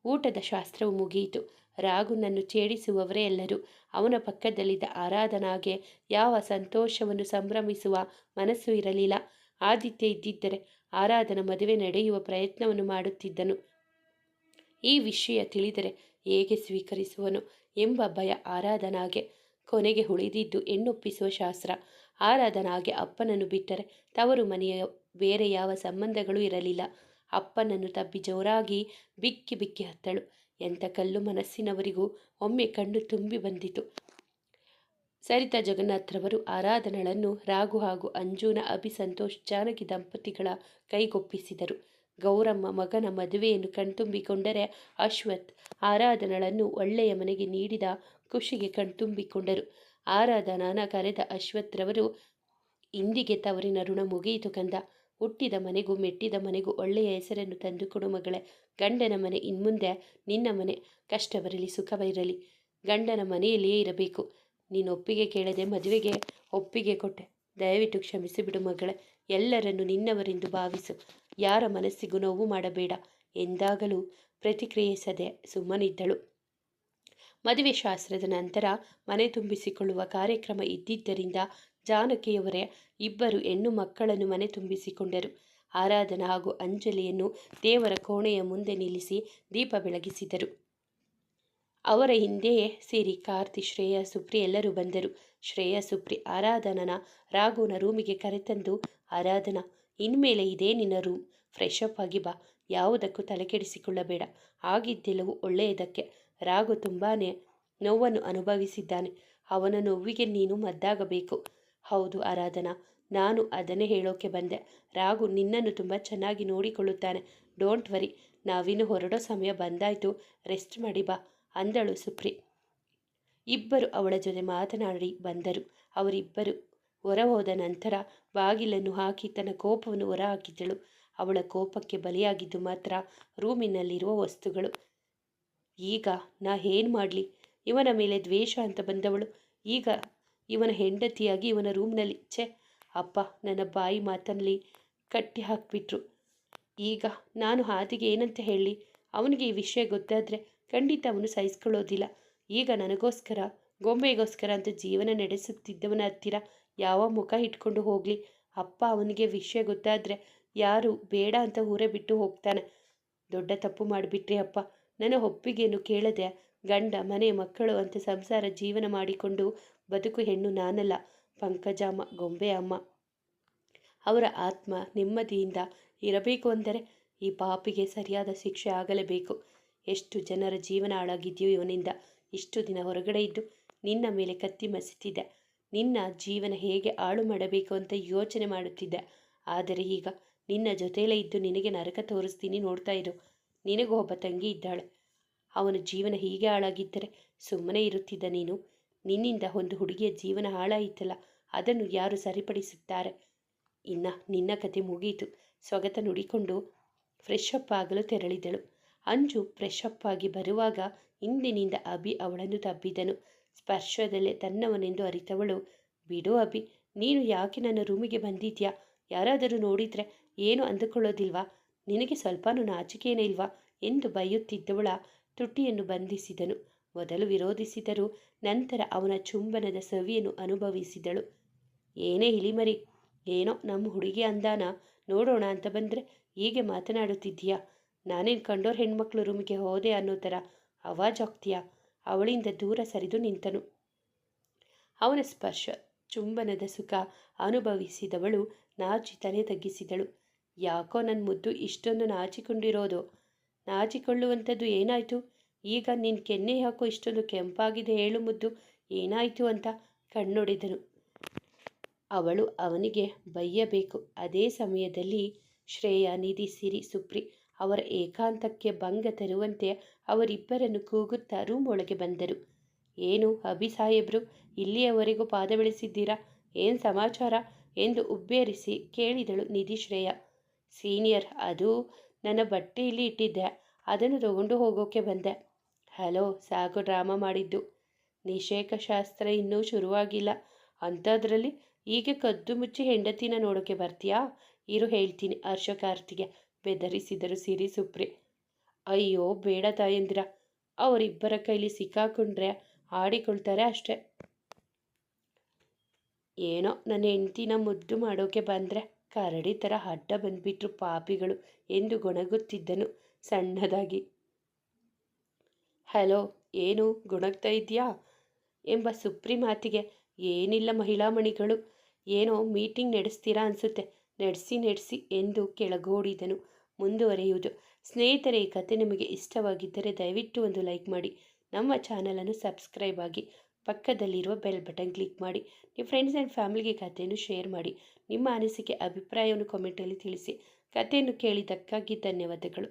ಊಟದ ಶಾಸ್ತ್ರವು ಮುಗಿಯಿತು. ರಾಘುನನ್ನು ಛೇಡಿಸುವವರೇ ಎಲ್ಲರೂ. ಅವನ ಪಕ್ಕದಲ್ಲಿದ್ದ ಆರಾಧನಾಗೆ ಯಾವ ಸಂತೋಷವನ್ನು ಸಂಭ್ರಮಿಸುವ ಮನಸ್ಸು ಇರಲಿಲ್ಲ. ಆದಿತ್ಯ ಇದ್ದಿದ್ದರೆ ಆರಾಧನ ಮದುವೆ ನಡೆಯುವ ಪ್ರಯತ್ನವನ್ನು ಮಾಡುತ್ತಿದ್ದನು. ಈ ವಿಷಯ ತಿಳಿದರೆ ಹೇಗೆ ಸ್ವೀಕರಿಸುವನು ಎಂಬ ಭಯ ಆರಾಧನಾಗೆ. ಕೊನೆಗೆ ಉಳಿದಿದ್ದು ಹೆಣ್ಣೊಪ್ಪಿಸುವ ಶಾಸ್ತ್ರ. ಆರಾಧನಾಗೆ ಅಪ್ಪನನ್ನು ಬಿಟ್ಟರೆ ತವರು ಮನೆಯ ಬೇರೆ ಯಾವ ಸಂಬಂಧಗಳೂ ಇರಲಿಲ್ಲ. ಅಪ್ಪನನ್ನು ತಬ್ಬಿ ಜೋರಾಗಿ ಬಿಕ್ಕಿ ಬಿಕ್ಕಿ ಹತ್ತಳು. ಎಂಥ ಕಲ್ಲು ಮನಸ್ಸಿನವರಿಗೂ ಒಮ್ಮೆ ಕಣ್ಣು ತುಂಬಿ ಬಂದಿತು. ಸರಿತಾ ಜಗನ್ನಾಥ್ರವರು ಆರಾಧನಳನ್ನು ರಾಘು ಹಾಗೂ ಅಂಜುನ ಅಭಿ ಸಂತೋಷ್ ಜಾನಕಿ ದಂಪತಿಗಳ ಕೈಗೊಪ್ಪಿಸಿದರು. ಗೌರಮ್ಮ ಮಗನ ಮದುವೆಯನ್ನು ಕಣ್ತುಂಬಿಕೊಂಡರೆ ಅಶ್ವಥ್ ಆರಾಧನಳನ್ನು ಒಳ್ಳೆಯ ಮನೆಗೆ ನೀಡಿದ ಖುಷಿಗೆ ಕಣ್ತುಂಬಿಕೊಂಡರು. ಆರಾಧನಾನ ಕರೆದ ಅಶ್ವಥ್ರವರು, ಇಂದಿಗೆ ತವರಿನ ಋಣ ಮುಗಿಯಿತು ಕಂದ. ಹುಟ್ಟಿದ ಮನೆಗೂ ಮೆಟ್ಟಿದ ಮನೆಗೂ ಒಳ್ಳೆಯ ಹೆಸರನ್ನು ತಂದುಕೊಡು ಮಗಳೇ. ಗಂಡನ ಮನೆ ಇನ್ಮುಂದೆ ನಿನ್ನ ಮನೆ. ಕಷ್ಟ ಬರಲಿ ಸುಖವಿರಲಿ ಗಂಡನ ಮನೆಯಲ್ಲಿಯೇ ಇರಬೇಕು. ನೀನು ಒಪ್ಪಿಗೆ ಕೇಳದೆ ಮದುವೆಗೆ ಒಪ್ಪಿಗೆ ಕೊಟ್ಟೆ. ದಯವಿಟ್ಟು ಕ್ಷಮಿಸಿಬಿಡು ಮಗಳೇ. ಎಲ್ಲರನ್ನು ನಿನ್ನವರೆಂದು ಭಾವಿಸು. ಯಾರ ಮನಸ್ಸಿಗೂ ನೋವು ಮಾಡಬೇಡ ಎಂದಾಗಲೂ ಪ್ರತಿಕ್ರಿಯಿಸದೆ ಸುಮ್ಮನಿದ್ದಳು. ಮದುವೆ ಶಾಸ್ತ್ರದ ನಂತರ ಮನೆ ತುಂಬಿಸಿಕೊಳ್ಳುವ ಕಾರ್ಯಕ್ರಮ ಇದ್ದಿದ್ದರಿಂದ ಜಾನಕಿಯವರೇ ಇಬ್ಬರು ಹೆಣ್ಣು ಮಕ್ಕಳನ್ನು ಮನೆ ತುಂಬಿಸಿಕೊಂಡರು. ಆರಾಧನಾ ಹಾಗೂ ಅಂಜಲಿಯನ್ನು ದೇವರ ಕೋಣೆಯ ಮುಂದೆ ನಿಲ್ಲಿಸಿ ದೀಪ ಬೆಳಗಿಸಿದರು. ಅವರ ಹಿಂದೆಯೇ ಸೇರಿ ಕಾರ್ತಿ, ಶ್ರೇಯಾ, ಸುಪ್ರಿ ಎಲ್ಲರೂ ಬಂದರು. ಶ್ರೇಯಾ, ಸುಪ್ರಿ ಆರಾಧನನ ರಾಘುನ ರೂಮಿಗೆ ಕರೆತಂದು, ಆರಾಧನಾ, ಇನ್ಮೇಲೆ ಇದೇ ನಿನ್ನ ರೂಮ್. ಫ್ರೆಶ್ ಅಪ್ ಆಗಿ ಬಾ. ಯಾವುದಕ್ಕೂ ತಲೆಕೆಡಿಸಿಕೊಳ್ಳಬೇಡ. ಆಗಿದ್ದೆಲ್ಲವೂ ಒಳ್ಳೆಯದಕ್ಕೆ. ರಾಘು ತುಂಬಾ ನೋವನ್ನು ಅನುಭವಿಸಿದ್ದಾನೆ. ಅವನ ನೋವಿಗೆ ನೀನು ಮದ್ದಾಗಬೇಕು. ಹೌದು ಆರಾಧನಾ, ನಾನು ಅದನ್ನೇ ಹೇಳೋಕೆ ಬಂದೆ. ರಾಘು ನಿನ್ನನ್ನು ತುಂಬ ಚೆನ್ನಾಗಿ ನೋಡಿಕೊಳ್ಳುತ್ತಾನೆ. Don't worry. ನಾವಿನ್ನು ಹೊರಡೋ ಸಮಯ ಬಂದಾಯಿತು. ರೆಸ್ಟ್ ಮಾಡಿ ಬಾ ಅಂದಳು ಸುಪ್ರಿ. ಇಬ್ಬರು ಅವಳ ಜೊತೆ ಮಾತನಾಡಿ ಬಂದರು. ಅವರಿಬ್ಬರು ಹೊರ ಹೋದ ನಂತರ ಬಾಗಿಲನ್ನು ಹಾಕಿ ತನ್ನ ಕೋಪವನ್ನು ಹೊರಹಾಕಿದಳು. ಅವಳ ಕೋಪಕ್ಕೆ ಬಲಿಯಾಗಿದ್ದು ಮಾತ್ರ ರೂಮಿನಲ್ಲಿರುವ ವಸ್ತುಗಳು. ಈಗ ನಾ ಏನು ಮಾಡಲಿ? ಇವನ ಮೇಲೆ ದ್ವೇಷ ಅಂತ ಬಂದವಳು ಈಗ ಇವನ ಹೆಂಡತಿಯಾಗಿ ಇವನ ರೂಮ್ನಲ್ಲಿ. ಛೆ ಅಪ್ಪ, ನನ್ನ ಬಾಯಿ ಮಾತಲ್ಲಿ ಕಟ್ಟಿ ಹಾಕಿಬಿಟ್ರು. ಈಗ ನಾನು ಹಾದಿಗೆ ಏನಂತ ಹೇಳಿ? ಅವನಿಗೆ ಈ ವಿಷಯ ಗೊತ್ತಾದರೆ ಖಂಡಿತ ಅವನು ಸಹಿಸ್ಕೊಳ್ಳೋದಿಲ್ಲ. ಈಗ ನನಗೋಸ್ಕರ, ಗೊಂಬೆಗೋಸ್ಕರ ಅಂತ ಜೀವನ ನಡೆಸುತ್ತಿದ್ದವನ ಹತ್ತಿರ ಯಾವ ಮುಖ ಇಟ್ಕೊಂಡು ಹೋಗಲಿ? ಅಪ್ಪ, ಅವನಿಗೆ ವಿಷಯ ಗೊತ್ತಾದರೆ ಯಾರು ಬೇಡ ಅಂತ ಊರೇ ಬಿಟ್ಟು ಹೋಗ್ತಾನೆ. ದೊಡ್ಡ ತಪ್ಪು ಮಾಡಿಬಿಟ್ರಿ ಅಪ್ಪ. ನನ್ನ ಒಪ್ಪಿಗೆಯನ್ನು ಕೇಳದೆ ಗಂಡ, ಮನೆ, ಮಕ್ಕಳು ಅಂತ ಸಂಸಾರ ಜೀವನ ಮಾಡಿಕೊಂಡು ಬದುಕು ಹೆಣ್ಣು ನಾನಲ್ಲ, ಪಂಕಜಮ್ಮ, ಗೊಂಬೆ ಅಮ್ಮ. ಅವರ ಆತ್ಮ ನೆಮ್ಮದಿಯಿಂದ ಇರಬೇಕು ಅಂದರೆ ಈ ಪಾಪಿಗೆ ಸರಿಯಾದ ಶಿಕ್ಷೆ ಆಗಲೇಬೇಕು. ಎಷ್ಟು ಜನರ ಜೀವನ ಹಾಳಾಗಿದೆಯೋ ಇವನಿಂದ. ಇಷ್ಟು ದಿನ ಹೊರಗಡೆ ಇದ್ದು ನಿನ್ನ ಮೇಲೆ ಕತ್ತಿ ಮಸಿತಿದ್ದೆ. ನಿನ್ನ ಜೀವನ ಹೇಗೆ ಹಾಳು ಮಾಡಬೇಕು ಅಂತ ಯೋಚನೆ ಮಾಡುತ್ತಿದ್ದೆ. ಆದರೆ ಈಗ ನಿನ್ನ ಜೊತೆಯಲ್ಲೇ ಇದ್ದು ನಿನಗೆ ನರಕ ತೋರಿಸ್ತೀನಿ, ನೋಡ್ತಾ ಇರು. ನಿನಗೂ ಒಬ್ಬ ತಂಗಿ ಇದ್ದಾಳೆ. ಅವನ ಜೀವನ ಹೀಗೆ ಹಾಳಾಗಿದ್ದರೆ ಸುಮ್ಮನೆ ಇರುತ್ತಿದ್ದ ನೀನು? ನಿನ್ನಿಂದ ಒಂದು ಹುಡುಗಿಯ ಜೀವನ ಹಾಳಾಯಿತಲ್ಲ, ಅದನ್ನು ಯಾರು ಸರಿಪಡಿಸುತ್ತಾರೆ? ನಿನ್ನ ಕತೆ ಮುಗಿಯಿತು. ಸ್ವಗತ ನುಡಿಕೊಂಡು ಫ್ರೆಶ್ ಅಪ್ ಆಗಲು ತೆರಳಿದಳು. ಅಂಜು ಫ್ರೆಶ್ ಅಪ್ ಆಗಿ ಬರುವಾಗ ಹಿಂದಿನಿಂದ ಅಭಿ ಅವಳನ್ನು ತಬ್ಬಿದನು. ಸ್ಪರ್ಶದಲ್ಲೇ ತನ್ನವನೆಂದು ಅರಿತವಳು, ಬಿಡು ಅಭಿ, ನೀನು ಯಾಕೆ ನನ್ನ ರೂಮಿಗೆ ಬಂದಿದ್ಯಾ? ಯಾರಾದರೂ ನೋಡಿದರೆ ಏನು ಅಂದುಕೊಳ್ಳೋದಿಲ್ವಾ? ನಿನಗೆ ಸ್ವಲ್ಪನೂ ನಾಚಿಕೆಯೇ ಇಲ್ವಾ ಎಂದು ಬೈಯುತ್ತಿದ್ದವಳ ತುಟಿಯನ್ನು ಬಂಧಿಸಿದನು. ಮೊದಲು ವಿರೋಧಿಸಿದರೂ ನಂತರ ಅವನ ಚುಂಬನದ ಸವಿಯನ್ನು ಅನುಭವಿಸಿದಳು. ಏನೇ ಇಲಿಮರಿ, ಏನೋ ನಮ್ಮ ಹುಡುಗಿ ಅಂದಾನ ನೋಡೋಣ ಅಂತ ಬಂದರೆ ಹೀಗೆ ಮಾತನಾಡುತ್ತಿದ್ದೀಯಾ? ನಾನೇನು ಕಂಡೋರ್ ಹೆಣ್ಮಕ್ಳು ರೂಮಿಗೆ ಹೋದೆ ಅನ್ನೋ ಥರ ಅವಾಜಾಗ್ತೀಯಾ? ಅವಳಿಂದ ದೂರ ಸರಿದು ನಿಂತನು. ಅವನ ಸ್ಪರ್ಶ, ಚುಂಬನದ ಸುಖ ಅನುಭವಿಸಿದವಳು ನಾಚಿ ತಲೆ ತಗ್ಗಿಸಿದಳು. ಯಾಕೋ ನನ್ನ ಮುದ್ದು ಇಷ್ಟೊಂದು ನಾಚಿಕೊಂಡಿರೋದು? ನಾಚಿಕೊಳ್ಳುವಂಥದ್ದು ಏನಾಯಿತು? ಈಗ ನಿನ್ನ ಕೆನ್ನೆ ಯಾಕೋ ಇಷ್ಟೊಂದು ಕೆಂಪಾಗಿದೆ? ಹೇಳು ಮುದ್ದು, ಏನಾಯಿತು ಅಂತ ಕಣ್ಣೊಡೆದನು. ಅವಳು ಅವನಿಗೆ ಬೈಯಬೇಕು. ಅದೇ ಸಮಯದಲ್ಲಿ ಶ್ರೇಯಾ, ನಿಧಿ, ಸಿರಿ, ಸುಪ್ರಿ ಅವರ ಏಕಾಂತಕ್ಕೆ ಭಂಗ ತರುವಂತೆ ಅವರಿಬ್ಬರನ್ನು ಕೂಗುತ್ತಾ ರೂಮ್ ಒಳಗೆ ಬಂದರು. ಏನು ಅಭಿ ಸಾಹೇಬ್ರು, ಇಲ್ಲಿಯವರೆಗೂ ಪಾದ ಬೆಳೆಸಿದ್ದೀರಾ? ಏನು ಸಮಾಚಾರ? ಎಂದು ಉಬ್ಬೇರಿಸಿ ಕೇಳಿದಳು ನಿಧಿಶ್ರೇಯ. ಸೀನಿಯರ್, ಅದು ನನ್ನ ಬಟ್ಟೆಯಲ್ಲಿ ಇಟ್ಟಿದ್ದೆ, ಅದನ್ನು ತಗೊಂಡು ಹೋಗೋಕೆ ಬಂದೆ. ಹಲೋ, ಸಾಕು ಡ್ರಾಮಾ ಮಾಡಿದ್ದು. ನಿಷೇಕ ಶಾಸ್ತ್ರ ಇನ್ನೂ ಶುರುವಾಗಿಲ್ಲ, ಅಂಥದ್ರಲ್ಲಿ ಈಗ ಕದ್ದು ಮುಚ್ಚಿ ಹೆಂಡತಿನ ನೋಡೋಕೆ ಬರ್ತೀಯಾ? ಇರು ಹೇಳ್ತೀನಿ ಹರ್ಷಕಾರ್ತಿಗೆ ಬೆದರಿಸಿದರು ಸಿರಿ ಸುಪ್ರಿ. ಅಯ್ಯೋ ಬೇಡ ತಾಯಂದಿರ, ಅವರಿಬ್ಬರ ಕೈಲಿ ಸಿಕ್ಕಾಕೊಂಡ್ರೆ ಆಡಿಕೊಳ್ತಾರೆ ಅಷ್ಟೆ. ಏನೋ ನನ್ನ ಹೆಂಡ್ತಿನ ಮುದ್ದು ಮಾಡೋಕೆ ಬಂದರೆ ಕರಡಿ ಥರ ಅಡ್ಡ ಬಂದ್ಬಿಟ್ರು ಪಾಪಿಗಳು ಎಂದು ಗೊಣಗುತ್ತಿದ್ದನು ಸಣ್ಣದಾಗಿ. ಹಲೋ, ಏನು ಗೊಣಗ್ತಾ ಇದೆಯಾ ಎಂಬ ಸುಪ್ರಿ ಮಾತಿಗೆ ಏನಿಲ್ಲ ಮಹಿಳಾ ಮಣಿಗಳು, ಏನೋ ಮೀಟಿಂಗ್ ನಡೆಸ್ತೀರಾ ಅನಿಸುತ್ತೆ, ನಡೆಸಿ ಎಂದು ಕೆಳಗೋಡಿದನು. ಮುಂದುವರೆಯುವುದು. ಸ್ನೇಹಿತರೆ, ಈ ಕತೆ ನಿಮಗೆ ಇಷ್ಟವಾಗಿದ್ದರೆ ದಯವಿಟ್ಟು ಒಂದು ಲೈಕ್ ಮಾಡಿ, ನಮ್ಮ ಚಾನಲನ್ನು ಸಬ್ಸ್ಕ್ರೈಬ್ ಆಗಿ, ಪಕ್ಕದಲ್ಲಿರುವ ಬೆಲ್ ಬಟನ್ ಕ್ಲಿಕ್ ಮಾಡಿ, ನಿಮ್ಮ ಫ್ರೆಂಡ್ಸ್ ಆ್ಯಂಡ್ ಫ್ಯಾಮಿಲಿಗೆ ಕಥೆಯನ್ನು ಶೇರ್ ಮಾಡಿ. ನಿಮ್ಮ ಅನಿಸಿಕೆ ಅಭಿಪ್ರಾಯವನ್ನು ಕಾಮೆಂಟಲ್ಲಿ ತಿಳಿಸಿ. ಕಥೆಯನ್ನು ಕೇಳಿದ್ದಕ್ಕಾಗಿ ಧನ್ಯವಾದಗಳು.